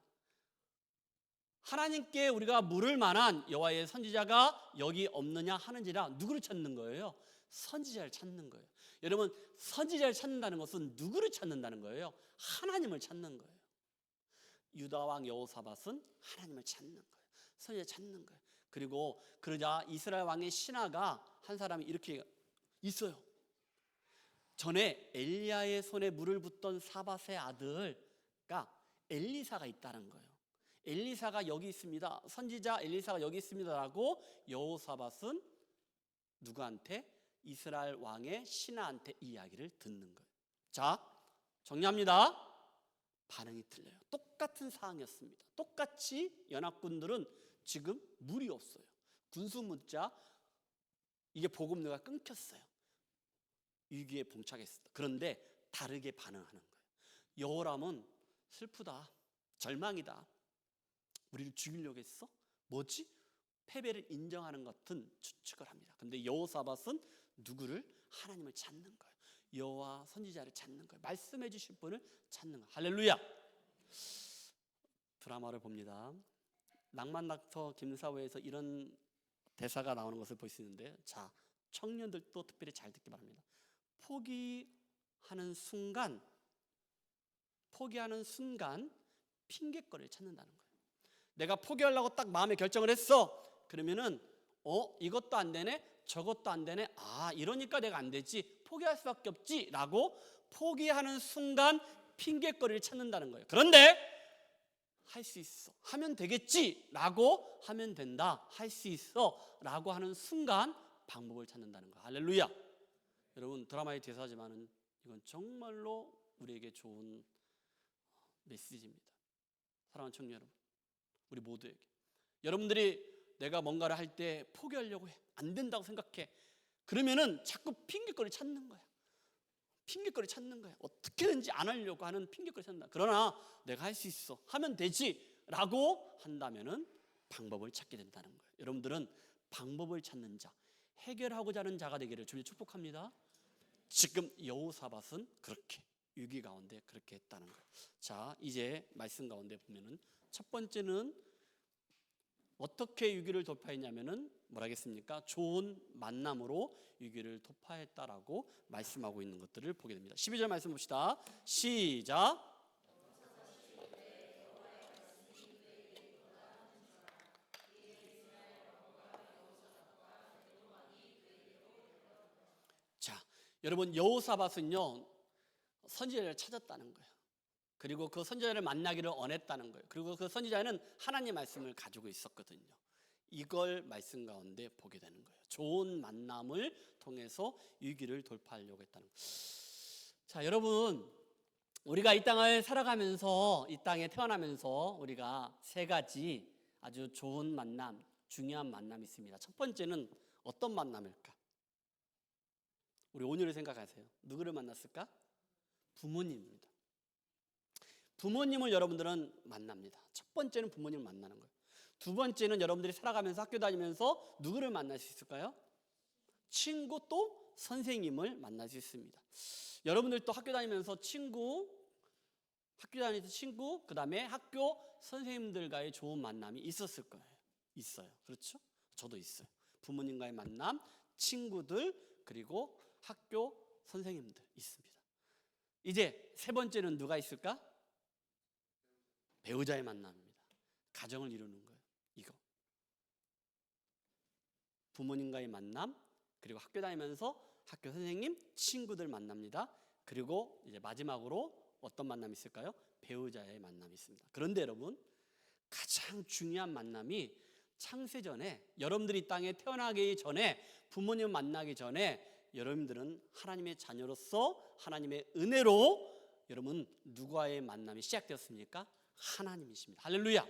Speaker 3: 하나님께 우리가 물을 만한 여호와의 선지자가 여기 없느냐 하는지라 누구를 찾는 거예요? 선지자를 찾는 거예요. 여러분 선지자를 찾는다는 것은 누구를 찾는다는 거예요? 하나님을 찾는 거예요. 유다 왕 여호사밧은 하나님을 찾는 거예요. 선지자를 찾는 거예요. 그리고 그러자 이스라엘 왕의 신하가 한 사람이 이렇게 있어요. 전에 엘리야의 손에 물을 붓던 사밧의 아들가 엘리사가 있다는 거예요. 엘리사가 여기 있습니다. 선지자 엘리사가 여기 있습니다라고 여호사밧은 누구한테? 이스라엘 왕의 신하한테 이야기를 듣는 거예요. 자, 정리합니다. 반응이 틀려요. 똑같은 상황이었습니다. 똑같이 연합군들은 지금 물이 없어요. 군수문자 이게 보급로가 끊겼어요. 위기에 봉착했습니다. 그런데 다르게 반응하는 거예요. 여호람은 슬프다, 절망이다, 우리를 죽이려고 했어? 뭐지? 패배를 인정하는 것 같은 추측을 합니다. 그런데 여호사밧은 누구를? 하나님을 찾는 거예요. 여호와 선지자를 찾는 거예요. 말씀해 주실 분을 찾는 거예요. 할렐루야. 드라마를 봅니다. 낭만닥터 김사회에서 이런 대사가 나오는 것을 볼 수 있는데, 자 청년들도 특별히 잘 듣기 바랍니다. 포기하는 순간 핑계거리를 찾는다는 거예요. 내가 포기하려고 딱 마음의 결정을 했어. 그러면은 이것도 안 되네, 저것도 안 되네, 아 이러니까 내가 안 되지, 포기할 수밖에 없지 라고 포기하는 순간 핑계거리를 찾는다는 거예요. 그런데 할 수 있어, 하면 되겠지 라고 하면 된다, 할 수 있어 라고 하는 순간 방법을 찾는다는 거. 할렐루야. 여러분, 드라마의 대사지만은 이건 정말로 우리에게 좋은 메시지입니다. 사랑하는 청년 여러분, 우리 모두에게, 여러분들이 내가 뭔가를 할 때 포기하려고 해, 안 된다고 생각해, 그러면은 자꾸 핑계거리 찾는 거야. 핑계거리 찾는 거야. 어떻게든지 안 하려고 하는 핑계거리 찾는다. 그러나 내가 할 수 있어, 하면 되지 라고 한다면은 방법을 찾게 된다는 거예요. 여러분들은 방법을 찾는 자, 해결하고자 하는 자가 되기를 주님 축복합니다. 지금 여호사밧은 그렇게 위기 가운데 그렇게 했다는 거예요. 자, 이제 말씀 가운데 보면은 첫 번째는 어떻게 위기를 돌파했냐면은 뭐라겠습니까? 좋은 만남으로 위기를 돌파했다라고 말씀하고 있는 것들을 보게 됩니다. 12절 말씀 봅시다. 시작. 자, 여러분, 여호사밧은요 선지자를 찾았다는 거예요. 그리고 그 선지자를 만나기를 원했다는 거예요. 그리고 그 선지자는 하나님의 말씀을 가지고 있었거든요. 이걸 말씀 가운데 보게 되는 거예요. 좋은 만남을 통해서 위기를 돌파하려고 했다는 거예요. 자, 여러분, 우리가 이 땅을 살아가면서, 이 땅에 태어나면서 우리가 세 가지 아주 좋은 만남, 중요한 만남이 있습니다. 첫 번째는 어떤 만남일까? 우리 오늘을 생각하세요. 누구를 만났을까? 부모님입니다. 부모님을 여러분들은 만납니다. 첫 번째는 부모님을 만나는 거예요. 두 번째는 여러분들이 살아가면서 학교 다니면서 누구를 만날 수 있을까요? 친구, 또 선생님을 만날 수 있습니다. 여러분들도 학교 다니면서 친구, 그 다음에 학교 선생님들과의 좋은 만남이 있었을 거예요. 있어요. 그렇죠? 저도 있어요. 부모님과의 만남, 친구들, 그리고 학교 선생님들 있습니다. 이제 세 번째는 누가 있을까? 배우자의 만남입니다. 가정을 이루는 거예요. 이거. 부모님과의 만남, 그리고 학교 다니면서 학교 선생님, 친구들 만납니다. 그리고 이제 마지막으로 어떤 만남이 있을까요? 배우자의 만남이 있습니다. 그런데 여러분, 가장 중요한 만남이 창세전에, 여러분들이 이 땅에 태어나기 전에, 부모님 만나기 전에 여러분들은 하나님의 자녀로서 하나님의 은혜로 여러분 누구와의 만남이 시작되었습니까? 하나님이십니다. 할렐루야.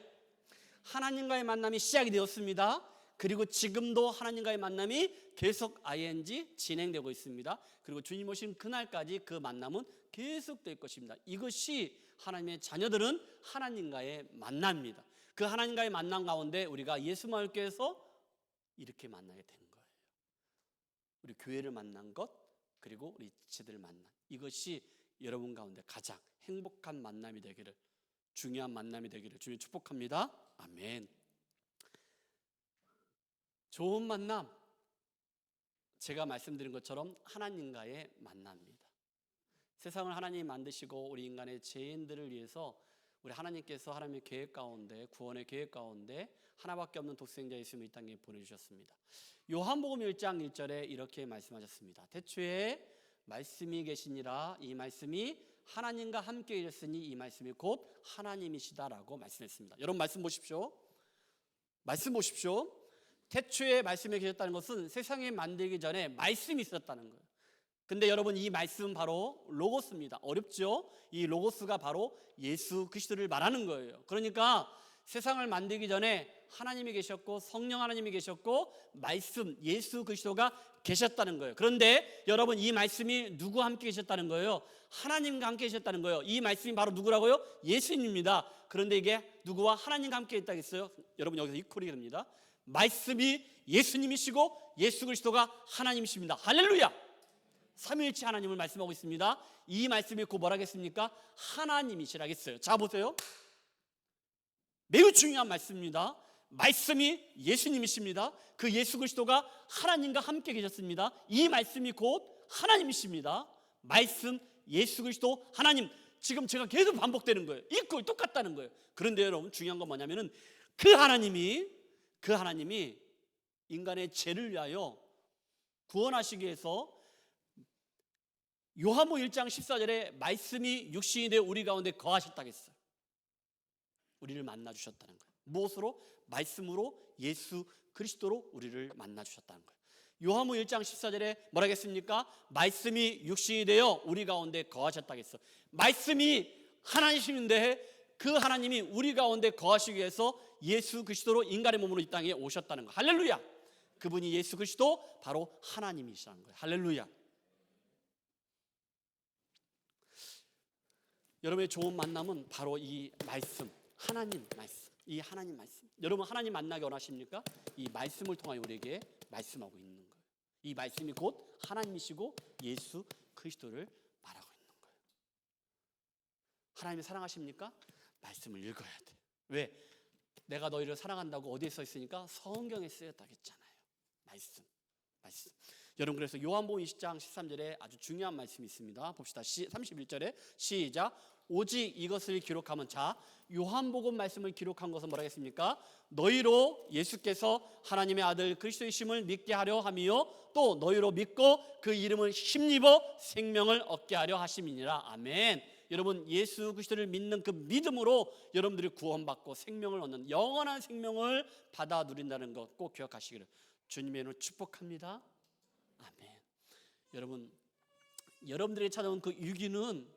Speaker 3: 하나님과의 만남이 시작이 되었습니다. 그리고 지금도 하나님과의 만남이 계속 ing 진행되고 있습니다. 그리고 주님 오신 그날까지 그 만남은 계속될 것입니다. 이것이 하나님의 자녀들은 하나님과의 만남입니다. 그 하나님과의 만남 가운데 우리가 예수마을교회에서 이렇게 만나게 된 거예요. 우리 교회를 만난 것, 그리고 우리 지체들을 만난, 이것이 여러분 가운데 가장 행복한 만남이 되기를, 중요한 만남이 되기를 주님 축복합니다. 아멘. 좋은 만남, 제가 말씀드린 것처럼 하나님과의 만남입니다. 세상을 하나님이 만드시고 우리 인간의 죄인들을 위해서 우리 하나님께서 하나님의 계획 가운데, 구원의 계획 가운데 하나밖에 없는 독생자 예수님을 이 땅에 보내주셨습니다. 요한복음 1장 1절에 이렇게 말씀하셨습니다. 태초에 말씀이 계시니라, 이 말씀이 하나님과 함께 계셨으니 이 말씀이 곧 하나님이시다라고 말씀했습니다. 여러분 말씀 보십시오. 말씀 보십시오. 태초에 말씀이 계셨다는 것은 세상에 만들기 전에 말씀이 있었다는 거예요. 근데 여러분, 이 말씀은 바로 로고스입니다. 어렵죠? 이 로고스가 바로 예수 그리스도를 말하는 거예요. 그러니까 세상을 만들기 전에 하나님이 계셨고 성령 하나님이 계셨고 말씀 예수 그리스도가 계셨다는 거예요. 그런데 여러분, 이 말씀이 누구와 함께 계셨다는 거예요? 하나님과 함께 계셨다는 거예요. 이 말씀이 바로 누구라고요? 예수님입니다. 그런데 이게 누구와 하나님과 함께 있다고 했어요? 여러분, 여기서 이퀄이 됩니다. 말씀이 예수님이시고 예수 그리스도가 하나님이십니다. 할렐루야. 삼위일체 하나님을 말씀하고 있습니다. 이 말씀이 곧 뭐라겠습니까? 하나님이시라겠어요. 자, 보세요. 매우 중요한 말씀입니다. 말씀이 예수님이십니다. 그 예수 그리스도가 하나님과 함께 계셨습니다. 이 말씀이 곧 하나님이십니다. 말씀, 예수 그리스도, 하나님. 지금 제가 계속 반복되는 거예요. 이퀄 똑같다는 거예요. 그런데 여러분, 중요한 건 뭐냐면은 그 하나님이 인간의 죄를 위하여 구원하시기 위해서 요한복음 1장 14절에 말씀이 육신이 되어 우리 가운데 거하셨다고 했어요. 우리를 만나 주셨다는 거예요. 무엇으로? 말씀으로, 예수 그리스도로 우리를 만나 주셨다는 거예요. 요한복음 1장 14절에 뭐라 했습니까? 말씀이 육신이 되어 우리 가운데 거하셨다겠어. 말씀이 하나님이신데 그 하나님이 우리 가운데 거하시기 위해서 예수 그리스도로 인간의 몸으로 이 땅에 오셨다는 거예요. 할렐루야. 그분이 예수 그리스도 바로 하나님이시라는 거예요. 할렐루야. 여러분의 좋은 만남은 바로 이 말씀, 하나님 말씀, 이 하나님 말씀. 여러분 하나님 만나기 원하십니까? 이 말씀을 통하여 우리에게 말씀하고 있는 거예요. 이 말씀이 곧 하나님이시고 예수 그리스도를 말하고 있는 거예요. 하나님이 사랑하십니까? 말씀을 읽어야 돼. 왜? 내가 너희를 사랑한다고 어디에 써 있으니까 성경에 쓰였다고 했잖아요. 말씀. 여러분 그래서 요한복음 20장 13절에 아주 중요한 말씀이 있습니다. 봅시다. 31절에 시작. 오직 이것을 기록하면, 자, 요한복음 말씀을 기록한 것은 뭐라 했습니까? 너희로 예수께서 하나님의 아들 그리스도이심을 믿게 하려 함이요 또 너희로 믿고 그 이름을 힘입어 생명을 얻게 하려 하심이니라. 아멘. 여러분 예수 그리스도를 믿는 그 믿음으로 여러분들이 구원받고 생명을 얻는 영원한 생명을 받아 누린다는 것 꼭 기억하시기를 주님의 이름으로 축복합니다. 아멘. 여러분, 여러분들이 찾아온 그 유기는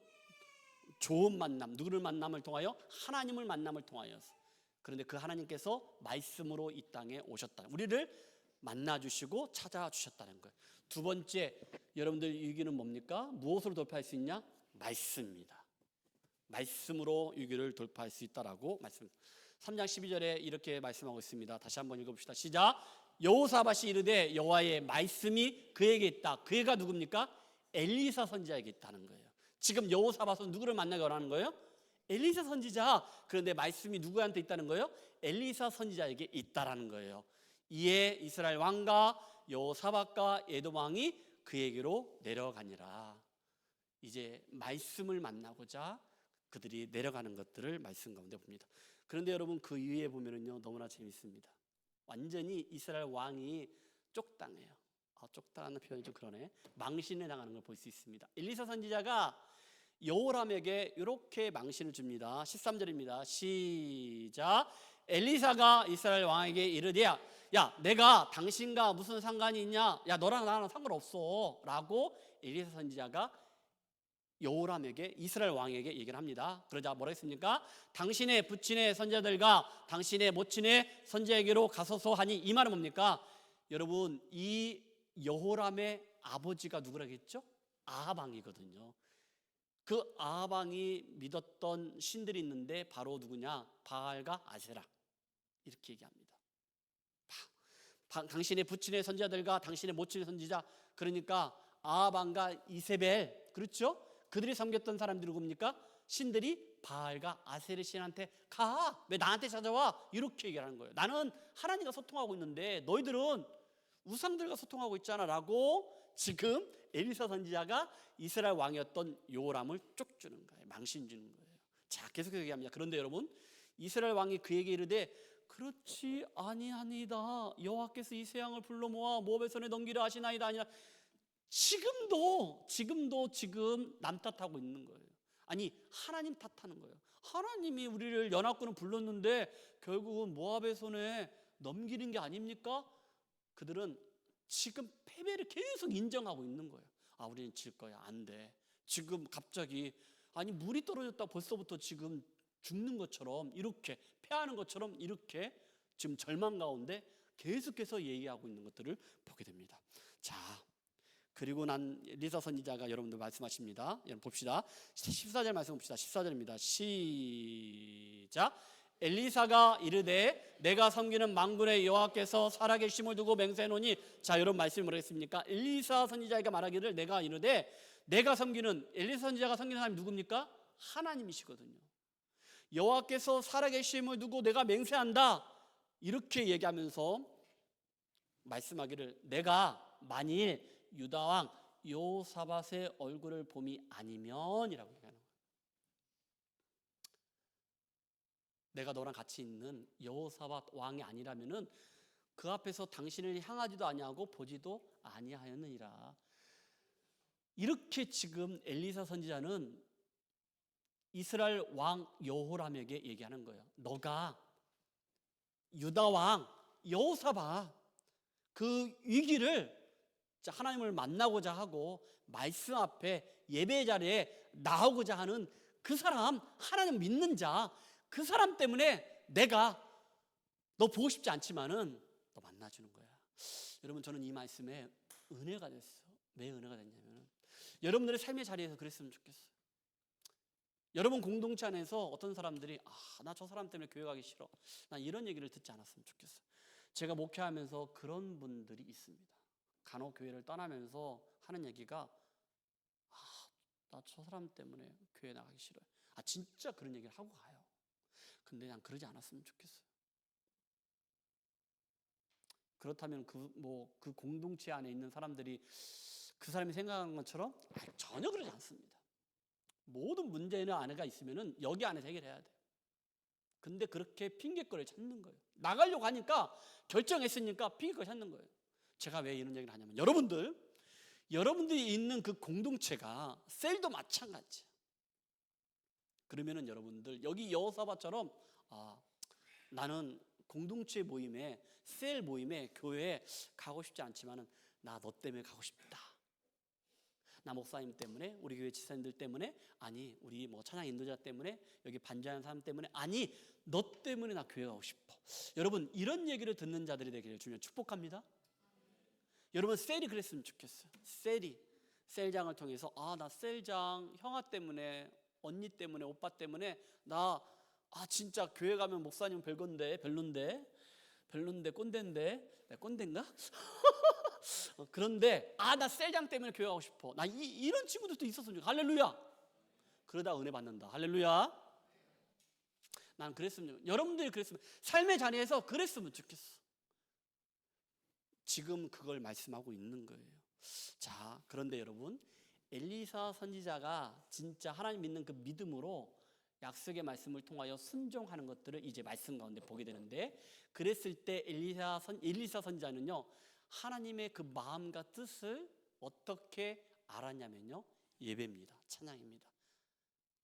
Speaker 3: 좋은 만남, 누구를 만남을 통하여? 하나님을 만남을 통하여서. 그런데 그 하나님께서 말씀으로 이 땅에 오셨다. 우리를 만나주시고 찾아주셨다는 거예요. 두 번째, 여러분들 유기는 뭡니까? 무엇으로 돌파할 수 있냐? 말씀입니다. 말씀으로 유기를 돌파할 수 있다라고 말씀합니다. 3장 12절에 이렇게 말씀하고 있습니다. 다시 한번 읽어봅시다. 시작. 여호사밧이 이르되 여호와의 말씀이 그에게 있다. 그가 누굽니까? 엘리사 선지자에게 있다는 거예요. 지금 여호사밧은 누구를 만나기 원하는 거예요? 엘리사 선지자. 그런데 말씀이 누구한테 있다는 거예요? 엘리사 선지자에게 있다라는 거예요. 이에 이스라엘 왕과 여호사밧과 에돔 왕이 그에게로 내려가니라. 이제 말씀을 만나고자 그들이 내려가는 것들을 말씀 가운데 봅니다. 그런데 여러분 그 위에 보면은요 너무나 재밌습니다. 완전히 이스라엘 왕이 쪽당해요. 쪽당하는 표현이 좀 그러네. 망신을 당하는 걸 볼 수 있습니다. 엘리사 선지자가 여호람에게 이렇게 망신을 줍니다. 13절입니다. 시작. 엘리사가 이스라엘 왕에게 이르되 야 내가 당신과 무슨 상관이 있냐? 야 너랑 나랑 상관없어 라고 엘리사 선지자가 여호람에게 이스라엘 왕에게 얘기를 합니다. 그러자 뭐라 했습니까? 당신의 부친의 선지자들과 당신의 모친의 선지자에게로 가소서 하니, 이 말은 뭡니까? 여러분 이 여호람의 아버지가 누구라겠죠? 아합 왕이거든요. 그 아합 왕이 믿었던 신들이 있는데 바로 누구냐? 바알과 아세라. 이렇게 얘기합니다. 당신의 부친의 선지자들과 당신의 모친의 선지자, 그러니까 아합 왕과 이세벨, 그렇죠? 그들이 섬겼던 사람들이 누굽니까? 신들이 바알과 아세르 신한테 가, 왜 나한테 찾아와? 이렇게 얘기하는 거예요. 나는 하나님과 소통하고 있는데 너희들은 우상들과 소통하고 있잖아 라고 지금 엘리사 선지자가 이스라엘 왕이었던 요람을 쫓주는 거예요. 망신 주는 거예요. 자, 계속 얘기합니다. 그런데 여러분 이스라엘 왕이 그에게 이르되 그렇지 아니하니이다. 여호와께서 이 세 양을 불러 모아 모압의 손에 넘기려 하시나이다. 아니라 지금도 남 탓하고 있는 거예요. 아니 하나님 탓하는 거예요. 하나님이 우리를 연합군을 불렀는데 결국은 모압의 손에 넘기는 게 아닙니까? 그들은 지금 패배를 계속 인정하고 있는 거예요. 아 우리는 질 거야. 안 돼. 지금 갑자기 아니 물이 떨어졌다 벌써부터 지금 죽는 것처럼 이렇게 패하는 것처럼 이렇게 지금 절망 가운데 계속해서 얘기하고 있는 것들을 보게 됩니다. 자, 그리고 난 엘리사 선지자가 여러분들 말씀하십니다. 여러분 봅시다. 14절 말씀 봅시다. 14절입니다. 시작. 엘리사가 이르되 내가 섬기는 만군의 여호와께서 살아계심을 두고 맹세하노니. 자, 여러분 말씀이 뭐겠습니까? 엘리사 선지자에게 말하기를 내가 이르되 내가 섬기는, 엘리사 선지자가 섬기는 사람이 누굽니까? 하나님이시거든요. 여호와께서 살아계심을 두고 내가 맹세한다 이렇게 얘기하면서 말씀하기를 내가 만일 유다 왕 여호사밧의 얼굴을 봄이 아니면이라고 얘기하는 거예요. 내가 너랑 같이 있는 여호사밧 왕이 아니라면은 그 앞에서 당신을 향하지도 아니하고 보지도 아니하였느니라. 이렇게 지금 엘리사 선지자는 이스라엘 왕 여호람에게 얘기하는 거예요. 너가 유다 왕 여호사밧 그 위기를 하나님을 만나고자 하고 말씀 앞에 예배 자리에 나오고자 하는 그 사람, 하나님 믿는 자, 그 사람 때문에 내가 너 보고 싶지 않지만은 너 만나주는 거야. 여러분, 저는 이 말씀에 은혜가 됐어요. 왜 은혜가 됐냐면 여러분들의 삶의 자리에서 그랬으면 좋겠어요. 여러분 공동체 안에서 어떤 사람들이 나 저 사람 때문에 교회 가기 싫어, 나 이런 얘기를 듣지 않았으면 좋겠어요. 제가 목회하면서 그런 분들이 있습니다. 간혹 교회를 떠나면서 하는 얘기가 나 저 사람 때문에 교회 나가기 싫어요. 진짜 그런 얘기를 하고 가요. 근데 난 그러지 않았으면 좋겠어요. 그렇다면 그 공동체 안에 있는 사람들이 그 사람이 생각하는 것처럼 전혀 그러지 않습니다. 모든 문제는 안에가 있으면은 여기 안에서 해결해야 돼요. 근데 그렇게 핑계거리를 찾는 거예요. 나가려고 하니까 결정했으니까 핑계거리 찾는 거예요. 제가 왜 이런 얘기를 하냐면 여러분들이 있는 그 공동체가 셀도 마찬가지예요. 그러면은 여러분들 여기 여호사밧처럼 나는 공동체 모임에, 셀 모임에, 교회에 가고 싶지 않지만은 나 너 때문에 가고 싶다. 나 목사님 때문에, 우리 교회 지사님들 때문에, 아니 우리 찬양 인도자 때문에, 여기 반주하는 사람 때문에, 아니 너 때문에 나 교회 가고 싶어. 여러분, 이런 얘기를 듣는 자들이 되기를 주님 축복합니다. 여러분, 셀이 그랬으면 좋겠어요. 셀장을 통해서 나 셀장 형아 때문에, 언니 때문에, 오빠 때문에 나 진짜 교회 가면 목사님 별론데 꼰대인데, 내가 꼰대인가? 그런데 나 셀장 때문에 교회 가고 싶어. 나 이런 친구들도 있었으면 좋겠어. 할렐루야. 그러다 은혜 받는다. 할렐루야. 난 그랬으면 좋겠어. 여러분들이 그랬으면, 삶의 자리에서 그랬으면 좋겠어. 지금 그걸 말씀하고 있는 거예요. 자, 그런데 여러분, 엘리사 선지자가 진짜 하나님 믿는 그 믿음으로 약속의 말씀을 통하여 순종하는 것들을 이제 말씀 가운데 보게 되는데, 그랬을 때 엘리사 선지자는요, 하나님의 그 마음과 뜻을 어떻게 알았냐면요, 예배입니다. 찬양입니다.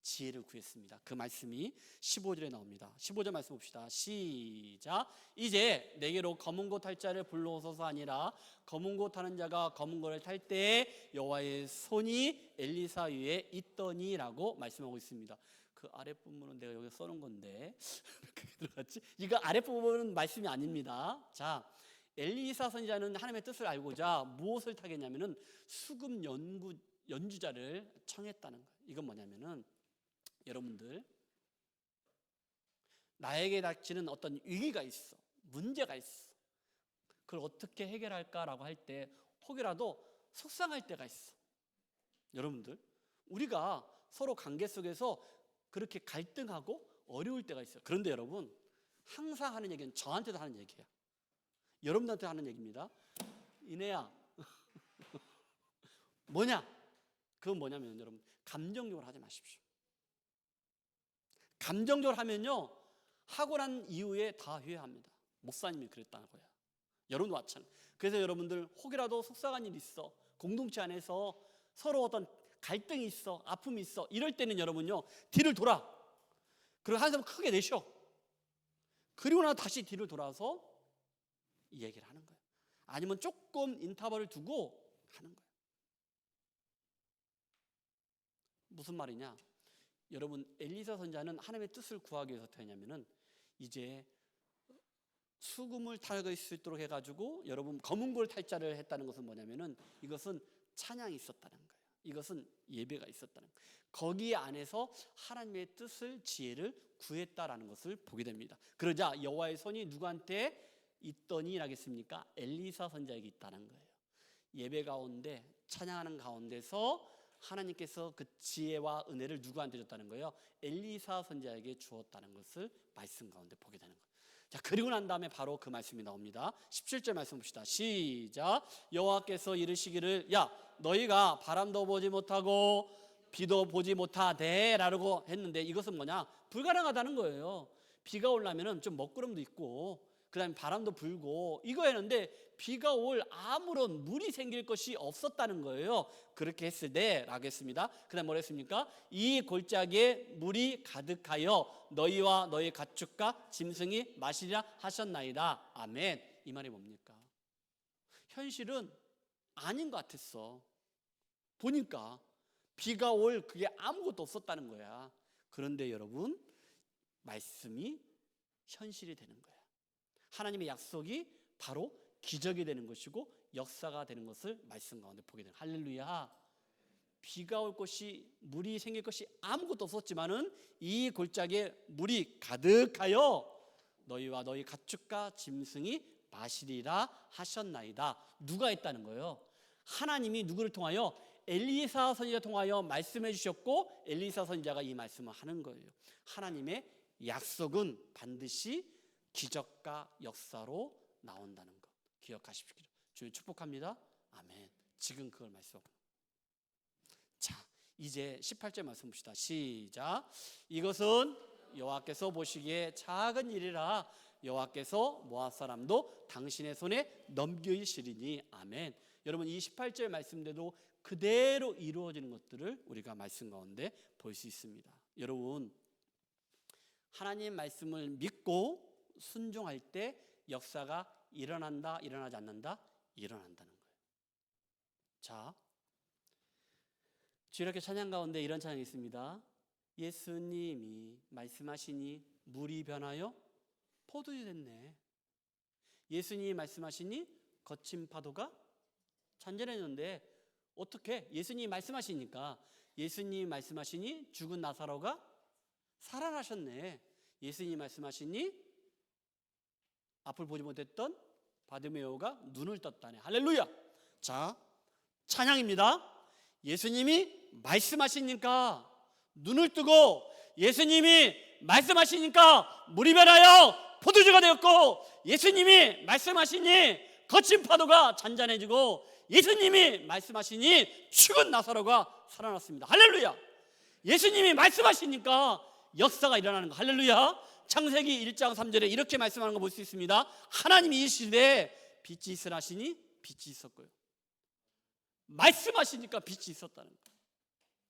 Speaker 3: 지혜를 구했습니다. 그 말씀이 15절에 나옵니다. 15절 말씀 봅시다. 시작. 이제 내게로 검은 고 탈 자를 불러오소서 하니라. 검은 고 타는 자가 검은 고를 탈 때에 여호와의 손이 엘리사 위에 있더니라고 말씀하고 있습니다. 그 아랫부분은 내가 여기 써놓은 건데 그게 들어갔지? 이거 아랫부분은 말씀이 아닙니다. 자, 엘리사 선지자는 하나님의 뜻을 알고자 무엇을 타겠냐면은 수금 연주자를 청했다는 거예요. 이건 뭐냐면은, 여러분들, 나에게 닥치는 어떤 위기가 있어, 문제가 있어. 그걸 어떻게 해결할까라고 할 때 혹여라도 속상할 때가 있어. 여러분들, 우리가 서로 관계 속에서 그렇게 갈등하고 어려울 때가 있어요. 그런데 여러분, 항상 하는 얘기는 저한테도 하는 얘기야. 여러분한테 하는 얘기입니다. 이내야 뭐냐? 그건 뭐냐면 여러분, 감정적으로 하지 마십시오. 감정적으로 하면요, 하고 난 이후에 다 후회합니다. 목사님이 그랬다는 거야. 여러분도 마찬가지. 그래서 여러분들 혹이라도 속상한 일이 있어, 공동체 안에서 서로 어떤 갈등이 있어, 아픔이 있어, 이럴 때는 여러분요, 뒤를 돌아. 그리고 한숨 크게 내쉬어. 그리고 나서 다시 뒤를 돌아서 이 얘기를 하는 거예요. 아니면 조금 인터벌을 두고 하는 거예요. 무슨 말이냐? 여러분, 엘리사 선지자는 하나님의 뜻을 구하기 위해서 어떻게 했냐면은, 이제 수금을 탈 수 있도록 해가지고 여러분 검은 고를 탈 자를 했다는 것은 뭐냐면은, 이것은 찬양이 있었다는 거예요. 이것은 예배가 있었다는 거예요. 거기 안에서 하나님의 뜻을, 지혜를 구했다라는 것을 보게 됩니다. 그러자 여호와의 손이 누구한테 있더니 라겠습니까? 엘리사 선지자에게 있다는 거예요. 예배 가운데, 찬양하는 가운데서 하나님께서 그 지혜와 은혜를 누구한테 줬다는 거예요? 엘리사 선지자에게 주었다는 것을 말씀 가운데 보게 되는 거예요. 자, 그리고 난 다음에 바로 그 말씀이 나옵니다. 17절 말씀 봅시다. 시작. 여호와께서 이르시기를, 야, 너희가 바람도 보지 못하고 비도 보지 못하되 라고 했는데, 이것은 뭐냐? 불가능하다는 거예요. 비가 오려면 좀 먹구름도 있고, 그다음에 바람도 불고 이거였는데 비가 올 아무런 물이 생길 것이 없었다는 거예요. 그렇게 했을 때라고 했습니다. 그다음 뭐라 했습니까? 이 골짜기에 물이 가득하여 너희와 너희 가축과 짐승이 마시리라 하셨나이다. 아멘. 이 말이 뭡니까? 현실은 아닌 것 같았어. 보니까 비가 올 그게 아무것도 없었다는 거야. 그런데 여러분, 말씀이 현실이 되는 거야. 하나님의 약속이 바로 기적이 되는 것이고 역사가 되는 것을 말씀 가운데 보게 되는. 할렐루야. 비가 올 것이, 물이 생길 것이 아무것도 없었지만은 이 골짜기에 물이 가득하여 너희와 너희 가축과 짐승이 마시리라 하셨나이다. 누가 했다는 거예요? 하나님이 누구를 통하여? 엘리사 선지자 통하여 말씀해 주셨고 엘리사 선지자가 이 말씀을 하는 거예요. 하나님의 약속은 반드시 기적과 역사로 나온다는 것 기억하십시오. 주님 축복합니다. 아멘. 지금 그걸 말씀하고. 자, 이제 18절 말씀 봅시다. 시작. 이것은 여호와께서 보시기에 작은 일이라 여호와께서 모압 사람도 당신의 손에 넘기시리니. 아멘. 여러분, 이 18절 말씀대로 그대로 이루어지는 것들을 우리가 말씀 가운데 볼 수 있습니다. 여러분, 하나님 말씀을 믿고 순종할 때 역사가 일어난다, 일어나지 않는다? 일어난다는 거예요. 자, 주일학교 찬양 가운데 이런 찬양이 있습니다. 예수님이 말씀하시니 물이 변하여 포도주 됐네. 예수님이 말씀하시니 거친 파도가 잔잔해졌는데 어떻게? 예수님이 말씀하시니까. 예수님이 말씀하시니 죽은 나사로가 살아나셨네. 예수님이 말씀하시니 앞을 보지 못했던 바디메오가 눈을 떴다네. 할렐루야. 자, 찬양입니다. 예수님이 말씀하시니까 눈을 뜨고, 예수님이 말씀하시니까 물이 변하여 포도주가 되었고, 예수님이 말씀하시니 거친 파도가 잔잔해지고, 예수님이 말씀하시니 죽은 나사로가 살아났습니다. 할렐루야. 예수님이 말씀하시니까 역사가 일어나는 거. 할렐루야. 창세기 1장 3절에 이렇게 말씀하는 거 볼 수 있습니다. 하나님이 이 시대에 빛이 있으라 하시니 빛이 있었고요. 말씀하시니까 빛이 있었다는 거.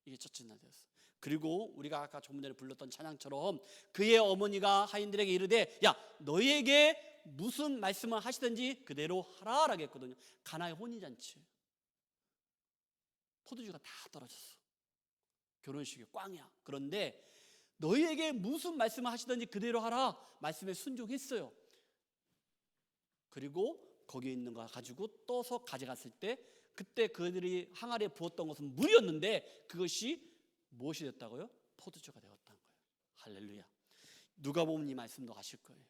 Speaker 3: 이게 첫째 날이었어요. 그리고 우리가 아까 조금 전에 불렀던 찬양처럼 그의 어머니가 하인들에게 이르되 야, 너희에게 무슨 말씀을 하시든지 그대로 하라라고 했거든요. 가나의 혼인잔치, 포도주가 다 떨어졌어. 결혼식이 꽝이야. 그런데 너희에게 무슨 말씀을 하시든지 그대로 하라. 말씀에 순종했어요. 그리고 거기에 있는 거 가지고 떠서 가져갔을 때 그때 그들이 항아리에 부었던 것은 물이었는데 그것이 무엇이 됐다고요? 포도주가 되었다는 거예요. 할렐루야. 누가 보면 이 말씀도 아실 거예요.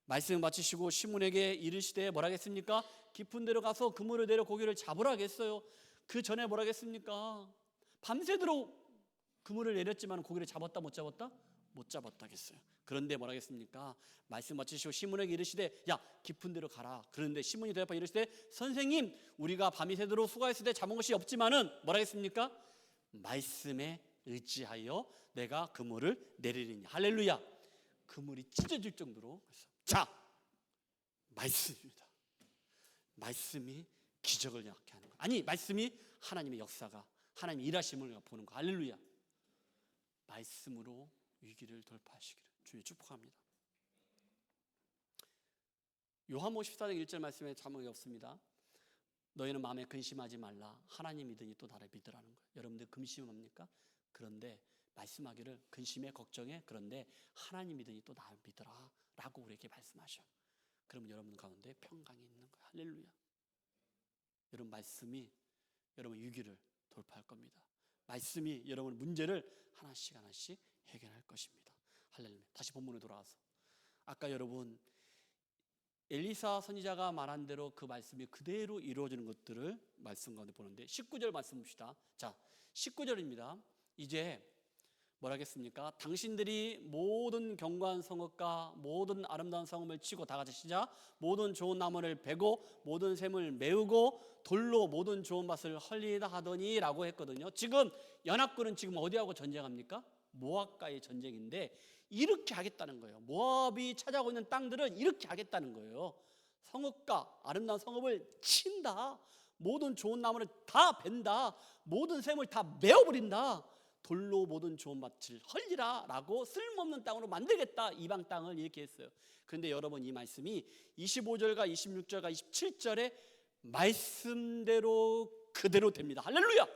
Speaker 3: 말씀 마치시고 시몬에게 이르시되 뭐라 하겠습니까? 깊은 데로 가서 그물을 내려 고기를 잡으라 하겠어요. 그 전에 뭐라 하겠습니까? 밤새도록 그물을 내렸지만 고기를 잡았다 못 잡았다? 못 잡았다 하겠어요. 그런데 뭐라 하겠습니까? 말씀 마치시고 시몬에게 이르시되 야, 깊은 데로 가라. 그런데 시몬이 대답하여 이르시되 선생님, 우리가 밤이 새도록 수고했을 때 잡은 것이 없지만은 뭐라 하겠습니까? 말씀에 의지하여 내가 그물을 내리리니. 할렐루야. 그물이 찢어질 정도로. 자, 말씀입니다. 말씀이 기적을 약게 하는 거. 아니, 말씀이 하나님의 역사가, 하나님의 일하심을 보는 거. 할렐루야. 말씀으로 위기를 돌파하시기를 주님 축복합니다. 요한복음 14장 1절 말씀에 자막이 없습니다. 너희는 마음에 근심하지 말라. 하나님 믿으니 또 나를 믿으라는 거예요. 여러분들 근심합니까? 그런데 말씀하기를 근심에 걱정에 그런데 하나님 믿으니 또 나를 믿으라 라고 우리에게 말씀하셔. 그럼 여러분 가운데 평강이 있는 거예요. 할렐루야. 여러분, 말씀이 여러분 위기를 돌파할 겁니다. 말씀이 여러분 문제를 하나씩 하나씩 해결할 것입니다. 할렐루야. 다시 본문으로 돌아와서 아까 여러분 엘리사 선지자가 말한 대로 그 말씀이 그대로 이루어지는 것들을 말씀 가운데 보는데 19절 말씀 봅시다. 자, 19절입니다. 이제 뭐라 하겠습니까? 당신들이 모든 견고한 성읍과 모든 아름다운 성읍을 치고 다 같이 시작. 모든 좋은 나무를 베고 모든 샘을 메우고 돌로 모든 좋은 밭을 헐리다 하더니 라고 했거든요. 지금 연합군은 지금 어디하고 전쟁합니까? 모압과의 전쟁인데 이렇게 하겠다는 거예요. 모압이 차지하고 있는 땅들을 이렇게 하겠다는 거예요. 성읍과 아름다운 성읍을 친다. 모든 좋은 나무를 다 벤다. 모든 샘을 다 메어버린다. 돌로 모든 좋은 밭을 헐리라 라고 쓸모없는 땅으로 만들겠다. 이방 땅을 이렇게 했어요. 그런데 여러분, 이 말씀이 25절과 26절과 27절에 말씀대로 그대로 됩니다. 할렐루야.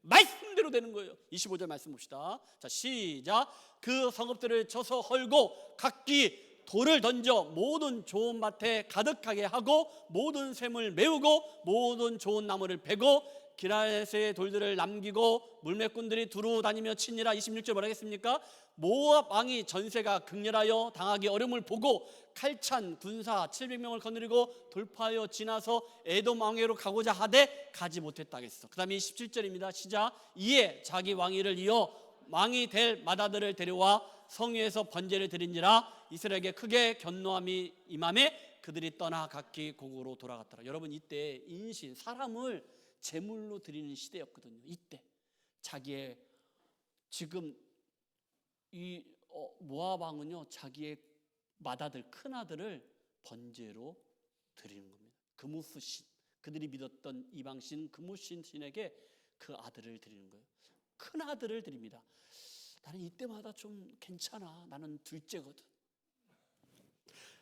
Speaker 3: 말씀대로 되는 거예요. 25절 말씀 봅시다. 자, 시작. 그 성읍들을 쳐서 헐고 각기 돌을 던져 모든 좋은 밭에 가득하게 하고 모든 샘을 메우고 모든 좋은 나무를 베고 기라셋의 돌들을 남기고 물매꾼들이 두루 다니며 치니라. 26절 뭐라 했습니까? 모압 왕이 전세가 극렬하여 당하기 어려움을 보고 칼찬 군사 700명을 거느리고 돌파하여 지나서 에돔 왕에로 가고자 하되 가지 못했다 하겠어. 그 다음에 27절입니다. 시작. 이에 자기 왕위를 이어 왕이 될 마다들을 데려와 성위에서 번제를 드린지라. 이스라엘에게 크게 견노함이 임함에 그들이 떠나 각기 고국으로 돌아갔더라. 여러분, 이때 인신, 사람을 제물로 드리는 시대였거든요. 이때 자기의 지금 이 모압 왕은요, 자기의 맏아들, 큰 아들을 번제로 드리는 겁니다. 그무스 신, 그들이 믿었던 이방 신 그무스 신에게 그 아들을 드리는 거예요. 큰 아들을 드립니다. 나는 이때마다 좀 괜찮아. 나는 둘째거든.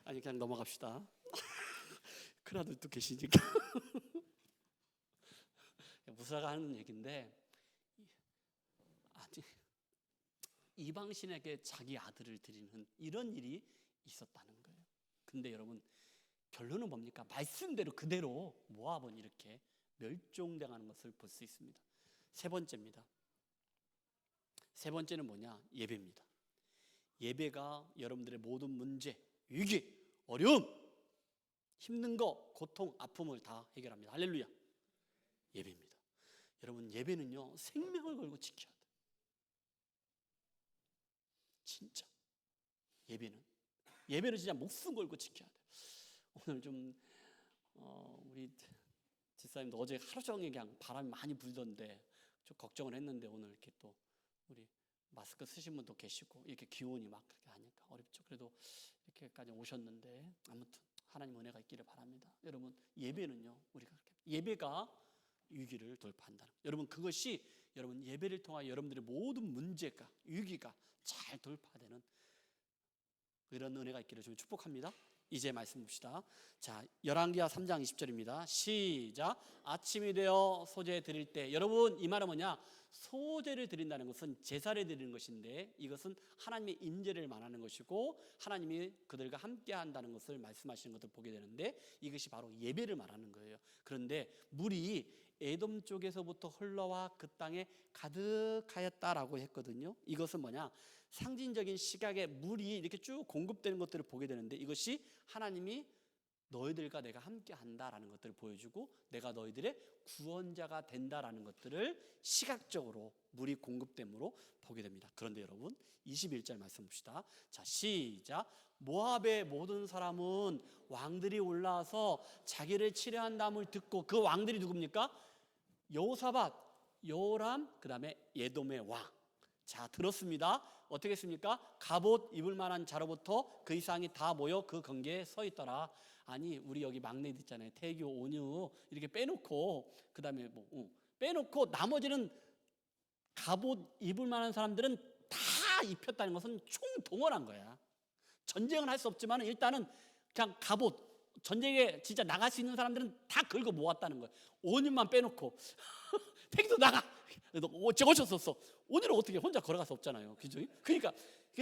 Speaker 3: 아니, 그냥 넘어갑시다. 큰 아들도 계시니까. 무사가 하는 얘기인데, 아니, 이방 신에게 자기 아들을 드리는 이런 일이 있었다는 거예요. 근데 여러분, 결론은 뭡니까? 말씀대로 그대로 모압은 이렇게 멸종당하는 것을 볼 수 있습니다. 세 번째입니다. 세 번째는 뭐냐? 예배입니다. 예배가 여러분들의 모든 문제, 위기, 어려움, 힘든 거, 고통, 아픔을 다 해결합니다. 할렐루야. 예배입니다. 여러분, 예배는요, 생명을 걸고 지켜야 돼요. 진짜 예배는 진짜 목숨 걸고 지켜야 돼요. 오늘 좀 우리 집사님도 어제 하루 종일 그냥 바람이 많이 불던데 좀 걱정을 했는데, 오늘 이렇게 또 우리 마스크 쓰신 분도 계시고 이렇게 기온이 막 그렇게 하니까 어렵죠. 그래도 이렇게까지 오셨는데 아무튼 하나님 은혜가 있기를 바랍니다. 여러분, 예배는요, 우리가 예배가 위기를 돌파한다는 거예요. 여러분, 그것이 여러분 예배를 통하여 여러분들의 모든 문제가, 위기가 잘 돌파되는 이런 은혜가 있기를 좀 축복합니다. 이제 말씀 봅시다. 자, 열왕기하 3장 20절입니다. 시작. 아침이 되어 소제 드릴 때, 여러분, 이 말은 뭐냐? 소제를 드린다는 것은 제사를 드리는 것인데, 이것은 하나님의 임재를 말하는 것이고 하나님이 그들과 함께 한다는 것을 말씀하시는 것을 보게 되는데, 이것이 바로 예배를 말하는 거예요. 그런데 물이 에돔 쪽에서부터 흘러와 그 땅에 가득하였다라고 했거든요. 이것은 뭐냐? 상징적인 시각에 물이 이렇게 쭉 공급되는 것들을 보게 되는데, 이것이 하나님이 너희들과 내가 함께 한다라는 것들을 보여주고 내가 너희들의 구원자가 된다라는 것들을 시각적으로 물이 공급됨으로 보게 됩니다. 그런데 여러분, 21절 말씀 봅시다. 자, 시작. 모압의 모든 사람은 왕들이 올라와서 자기를 치려한다함을 듣고, 그 왕들이 누굽니까? 여호사밧, 여호람, 그 다음에 에돔의 왕. 자, 들었습니다. 어떻게 했습니까? 갑옷 입을 만한 자로부터 그 이상이 다 모여 그 경계에 서 있더라. 아니, 우리 여기 막내들 있잖아요. 태교, 온유 이렇게 빼놓고, 그 다음에 빼놓고 나머지는 갑옷 입을 만한 사람들은 다 입혔다는 것은 총동원한 거야. 전쟁은 할 수 없지만 일단은 그냥 갑옷, 전쟁에 진짜 나갈 수 있는 사람들은 다 긁어 모았다는 거야. 온유만 빼놓고. 태교도 나가. 어쩔 수 없어. 오늘은 어떻게 혼자 걸어갈 수 없잖아요. 그죠? 그러니까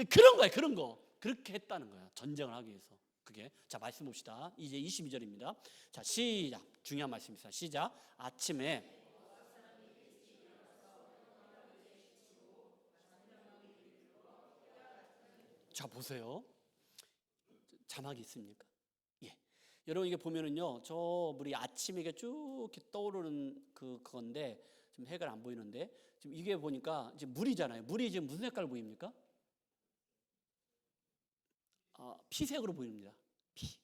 Speaker 3: 그런 거야. 그런 거. 그렇게 했다는 거야. 전쟁을 하기 위해서. 그게. 자, 말씀 봅시다. 이제 22절입니다. 자, 시작. 중요한 말씀입니다. 시작. 아침에 자, 보세요. 자막이 있습니까? 예. 여러분, 이게 보면은요, 저 물이 아침에 이게 쭉 이렇게 떠오르는 그건데 지금 해가 안 보이는데, 지금 이게 보니까 지금 물이잖아요. 물이 지금 무슨 색깔 보입니까? 피색으로 보입니다. 피.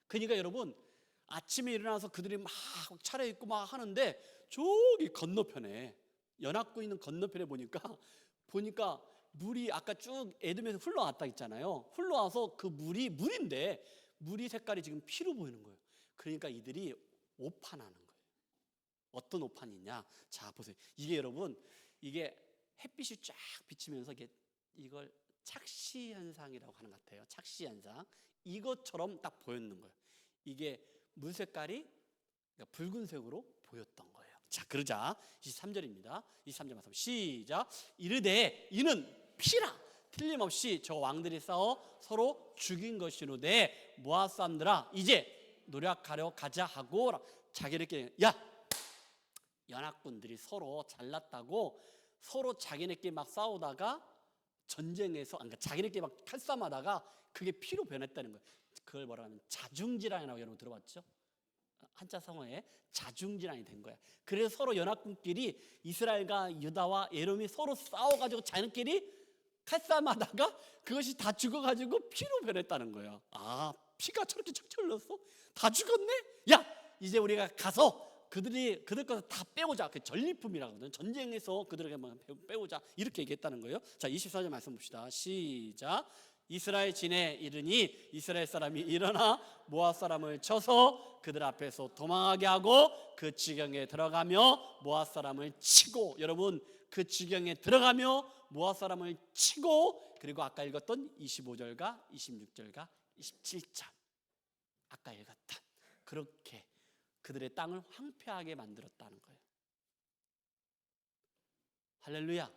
Speaker 3: 그러니까 여러분, 아침에 일어나서 그들이 막 차려입고 막 하는데, 저기 건너편에, 연합구 있는 건너편에 보니까 물이 아까 쭉 에돔에서 흘러왔다 했잖아요. 흘러와서 그 물인데 물이 색깔이 지금 피로 보이는 거예요. 그러니까 이들이 오판하는 거예요. 어떤 오판이냐? 자 보세요. 이게 여러분 이게 햇빛이 쫙 비치면서 이걸 착시 현상이라고 하는 것 같아요. 착시 현상. 이것처럼 딱 보였는 거예요. 이게 물 색깔이 붉은색으로 보였던 거예요. 자 그러자 23절입니다. 23절 말씀 시작. 이르되 이는 피라 틀림없이 저 왕들이 싸워 서로 죽인 것이로되 모압 사람들아 이제 노력하려 가자 하고 자기네끼리 연합군들이 서로 잘났다고 서로 자기네끼리 막 싸우다가 전쟁에서 그러니까 자기네끼리 막 칼싸움하다가 그게 피로 변했다는 거예요. 그걸 뭐라 하면 자중질환이라고 여러분 들어봤죠? 한자 성어에 자중질환이 된 거야. 그래서 서로 연합군끼리 이스라엘과 유다와 에돔이 서로 싸워가지고 자기네끼리 칼싸움하다가 그것이 다 죽어가지고 피로 변했다는 거예요. 아 피가 저렇게 착착 흘렀어? 다 죽었네? 야 이제 우리가 가서 그들 것을 다 빼오자. 그 전리품이라고 하거든. 전쟁에서 그들에게만 빼오자 이렇게 얘기했다는 거예요. 자 24절 말씀 봅시다. 시작. 이스라엘 진에 이르니 이스라엘 사람이 일어나 모압 사람을 쳐서 그들 앞에서 도망하게 하고 그 지경에 들어가며 모압 사람을 치고 여러분 그 지경에 들어가며 모압 사람을 치고 그리고 아까 읽었던 25절과 26절과 27절 아까 읽었던 그렇게 그들의 땅을 황폐하게 만들었다는 거예요. 할렐루야.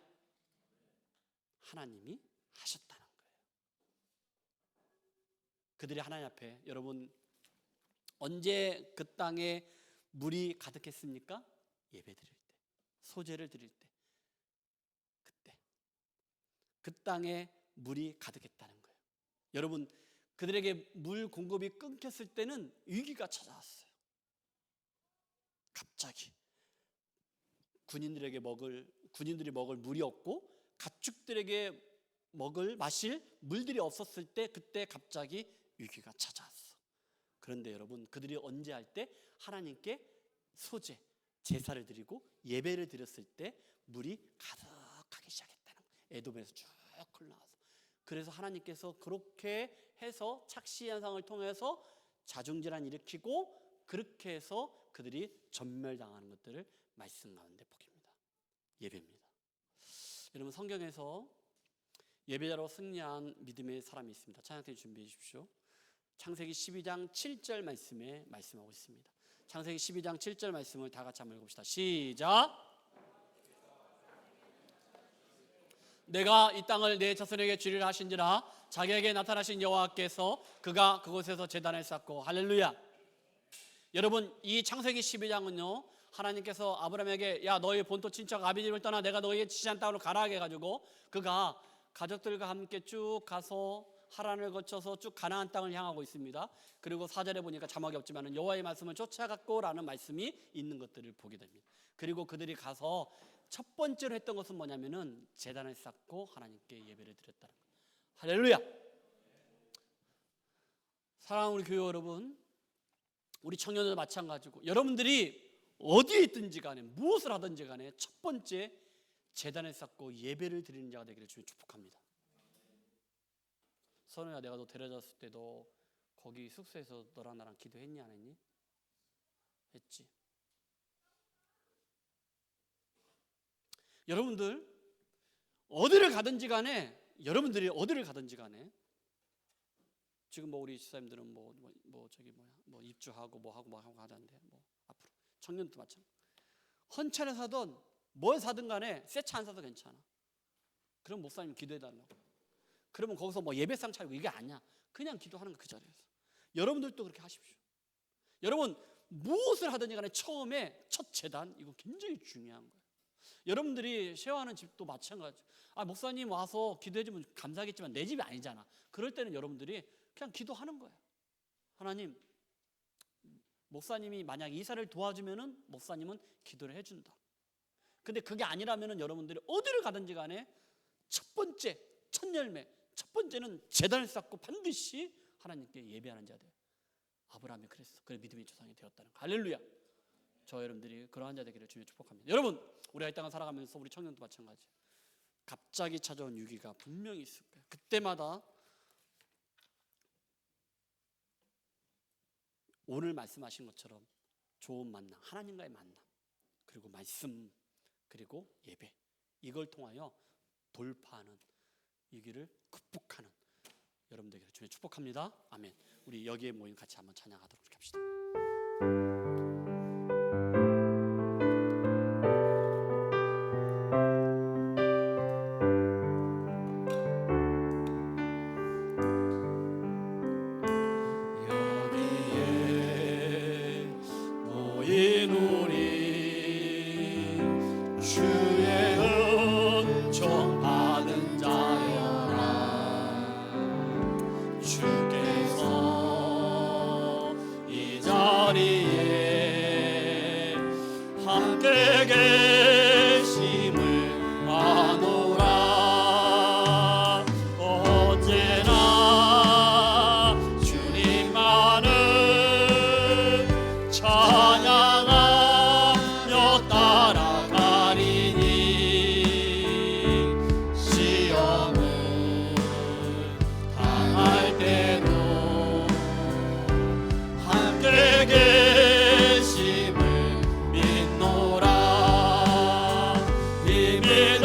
Speaker 3: 하나님이 하셨다는 거예요. 그들이 하나님 앞에 여러분 언제 그 땅에 물이 가득했습니까? 예배 드릴 때, 소제를 드릴 때, 그때 그 땅에 물이 가득했다는 거예요. 여러분 그들에게 물 공급이 끊겼을 때는 위기가 찾아왔어요. 갑자기 군인들이 먹을 물이 없고 가축들에게 마실 물들이 없었을 때 그때 갑자기 위기가 찾아왔어. 그런데 여러분 그들이 언제 할 때 하나님께 소제 제사를 드리고 예배를 드렸을 때 물이 가득하기 시작했다는 거예요. 에돔에서 쭉 흘러나와서. 그래서 하나님께서 그렇게 해서 착시 현상을 통해서 자중질환 일으키고 그렇게 해서 그들이 전멸당하는 것들을 말씀 가운데 보입니다. 예배입니다. 여러분 성경에서 예배자로 승리한 믿음의 사람이 있습니다. 찬양팀 준비해 주십시오. 창세기 12장 7절 말씀에 말씀하고 있습니다. 창세기 12장 7절 말씀을 다 같이 한번 읽읍시다. 시작. 내가 이 땅을 내 자손에게 주리라 하신지라 자기에게 나타나신 여호와께서 그가 그곳에서 제단을 쌓고 할렐루야. 여러분 이 창세기 12장은요 하나님께서 아브라함에게 야 너희 본토 친척 아비집을 떠나 내가 너희에게 지시한 땅으로 가라 해가지고 그가 가족들과 함께 쭉 가서 하란을 거쳐서 쭉 가나안 땅을 향하고 있습니다. 그리고 4절에 보니까 자막이 없지만 여호와의 말씀을 쫓아갔고 라는 말씀이 있는 것들을 보게 됩니다. 그리고 그들이 가서 첫 번째로 했던 것은 뭐냐면은 제단을 쌓고 하나님께 예배를 드렸다는 거예요. 할렐루야. 사랑하는 우리 교회 여러분, 우리 청년들도 마찬가지고 여러분들이 어디에 있든지 간에 무엇을 하든지 간에 첫 번째 제단을 쌓고 예배를 드리는 자가 되기를 주님 축복합니다. 선우야, 내가 너 데려졌을 때 너 거기 숙소에서 너랑 나랑 기도했니 안 했니? 했지. 여러분들 어디를 가든지 간에 여러분들이 어디를 가든지 간에 지금 뭐 우리 집사님들은 뭐 입주하고 뭐 하고 하는데 뭐 앞으로 청년도 마찬가지. 헌차를 사든 뭘 사든 간에 새 차 안 사도 괜찮아. 그럼 목사님 기도해 달라고. 그러면 거기서 뭐 예배상 차리고 이게 아니야. 그냥 기도하는 거 그 자리에서. 여러분들도 그렇게 하십시오. 여러분 무엇을 하든지 간에 처음에 첫 제단 이거 굉장히 중요한 거예요. 여러분들이 쉐어하는 집도 마찬가지. 목사님 와서 기도해주면 감사하겠지만 내 집이 아니잖아. 그럴 때는 여러분들이 그냥 기도하는 거예요. 하나님, 목사님이 만약 이사를 도와주면은 목사님은 기도를 해준다. 근데 그게 아니라면은 여러분들이 어디를 가든지 간에 첫 번째, 첫 열매, 첫 번째는 제단을 쌓고 반드시 하나님께 예배하는 자 돼요. 아브라함이 그랬어. 그래 믿음의 조상이 되었다는 거. 할렐루야. 저 여러분들이 그러한 자 되기를 주님 축복합니다. 여러분, 우리가 이 땅을 살아가면서 우리 청년도 마찬가지. 갑자기 찾아온 위기가 분명히 있을 거예요. 그때마다 오늘 말씀하신 것처럼 좋은 만남, 하나님과의 만남, 그리고 말씀, 그리고 예배, 이걸 통하여 돌파하는, 위기를 극복하는 여러분 되기를 주님 축복합니다. 아멘. 우리 여기에 모인 같이 한번 찬양하도록 합시다.
Speaker 2: 여기에 모인 우리 주의 은총 받은 자여라. 주께서 이 자리에 함께 계심을 아노라. 언제나 주님만을 찬양하며 따라가리니 시험을 당할 때도 함께 계심을 믿노라. 이 믿음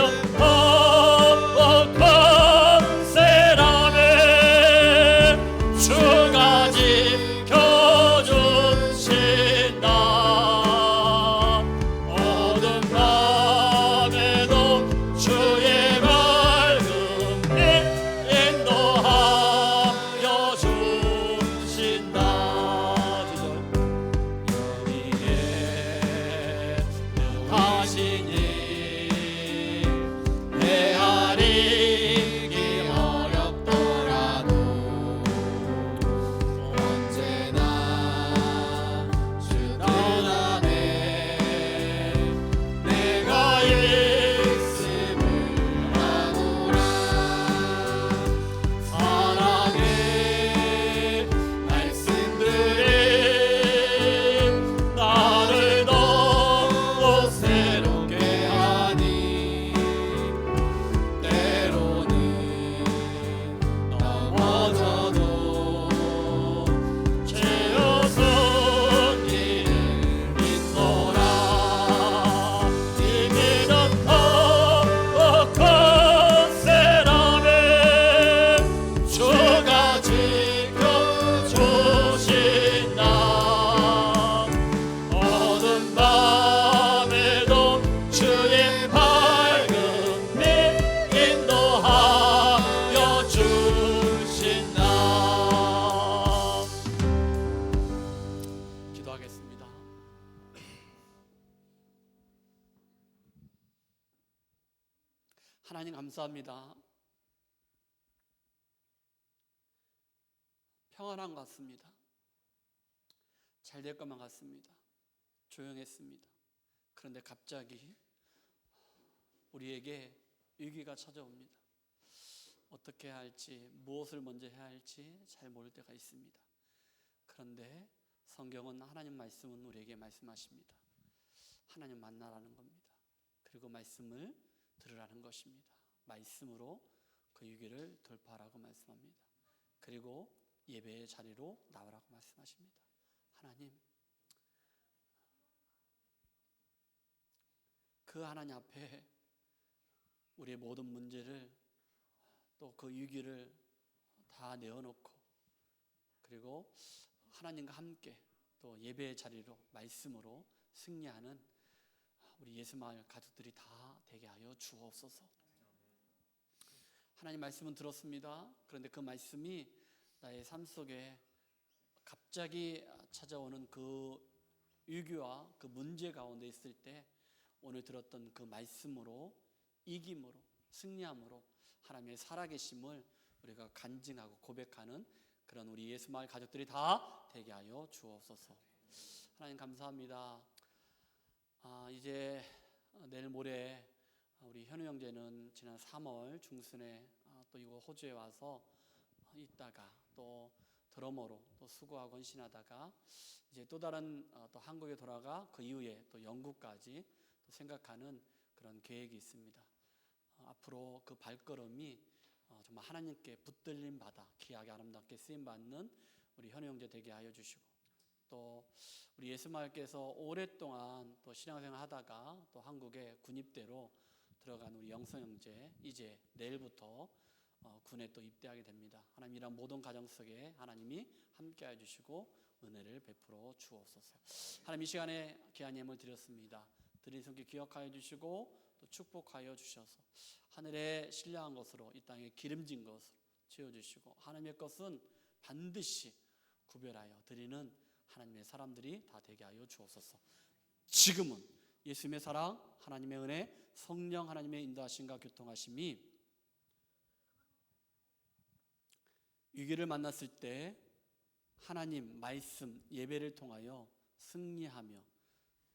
Speaker 2: 퍽퍽한 세람에 주가 지켜주신다. 어두운 밤에도 주의 밝음이 인도하여 주신다. 여기에 하시니 헤아리기 어렵더라도 언제나 주 뜻 안에 내가 있음을 아노라. 사랑의 말씀들이 나를 더욱 새롭게 하니 때로는 넘어져도 죄어선 이를 믿노라. 이 믿음 퍽퍽한 세람에 주가 지켜주신다. 어두운 밤에도 주의 밝음이 인도하여 주신다. 기도하겠습니다. 하나님 감사합니다. 평안한 것 같습니다. 잘 될 것만 같습니다. 조용했습니다. 그런데 갑자기 우리에게 위기가 찾아옵니다. 어떻게 해야 할지, 무엇을 먼저 해야 할지 잘 모를 때가 있습니다. 그런데 성경은, 하나님 말씀은 우리에게 말씀하십니다. 하나님 만나라는 겁니다. 그리고 말씀을 들으라는 것입니다. 말씀으로 그 위기를 돌파하라고 말씀합니다. 그리고 예배의 자리로 나오라고 말씀하십니다. 하나님, 그 하나님 앞에 우리의 모든 문제를, 또 그 위기를 다 내어놓고, 그리고 하나님과 함께 또 예배의 자리로 말씀으로 승리하는 우리 예수마을 가족들이 다 되게 하여 주옵소서. 하나님 말씀은 들었습니다. 그런데 그 말씀이 나의 삶 속에 갑자기 찾아오는 그 위기와 그 문제 가운데 있을 때 오늘 들었던 그 말씀으로 이김으로, 승리함으로 하나님의 살아계심을 우리가 간증하고 고백하는 그런 우리 예수마을 가족들이 다 되게 하여 주옵소서. 하나님 감사합니다. 이제 내일 모레 우리 현우 형제는 지난 3월 중순에 또 이곳 호주에 와서 있다가 또 드러머로 또 수고하고 헌신하다가 이제 또 다른 또 한국에 돌아가 그 이후에 또 영국까지 또 생각하는 그런 계획이 있습니다. 앞으로 그 발걸음이 정말 하나님께 붙들림 받아 귀하게 아름답게 쓰임 받는 우리 현우 형제 되게 하여 주시고, 또 우리 예수마을께서 오랫동안 또 신앙생활 하다가 또 한국의 군입대로 들어간 우리 영성 형제, 이제 내일부터 군에 또 입대하게 됩니다. 하나님 이런 모든 가정 속에 하나님이 함께해 주시고 은혜를 베풀어 주옵소서. 하나님 이 시간에 귀한 예물 드렸습니다. 드린 손길 기억하여 주시고 또 축복하여 주셔서 하늘에 신령한 것으로 이 땅에 기름진 것으로 채워주시고, 하나님의 것은 반드시 구별하여 드리는 하나님의 사람들이 다 되게 하여 주옵소서. 지금은 예수님의 사랑, 하나님의 은혜, 성령 하나님의 인도하심과 교통하심이 위기를 만났을 때 하나님 말씀 예배를 통하여 승리하며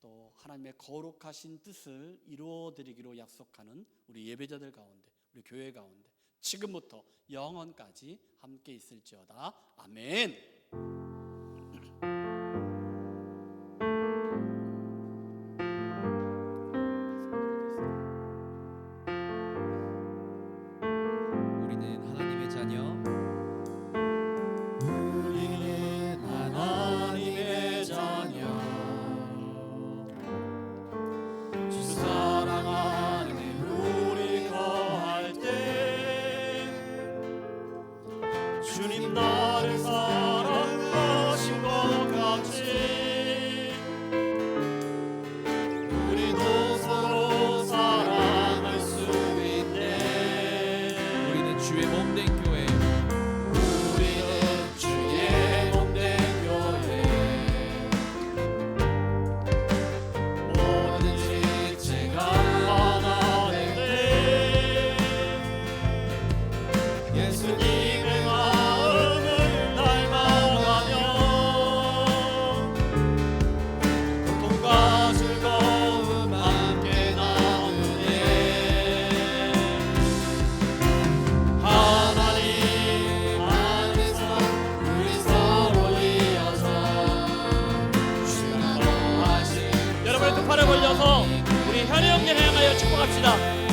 Speaker 2: 또 하나님의 거룩하신 뜻을 이루어드리기로 약속하는 우리 예배자들 가운데, 우리 교회 가운데 지금부터 영원까지 함께 있을지어다. 아멘.
Speaker 1: 우리는 하나님의 자녀.
Speaker 2: 우리는 하나님의 자녀, 주 사랑 안에 우리 거할 때 주님 나를 사랑하신 것 같이 우리도 서로 사랑할 수 있네.
Speaker 1: 우리는 주의 몸된 교회.
Speaker 2: 우리는 주의 몸된 교회, 모든 지체가 하나 될 때 예수님의 마음을 닮아가며 고통과 즐거움 함께 나누네. 하나님 안에서 우리 서로 이어서 주가 더하신. 여러분의 두 팔을 벌려서 우리 현우 형제를 향하여 축복합시다.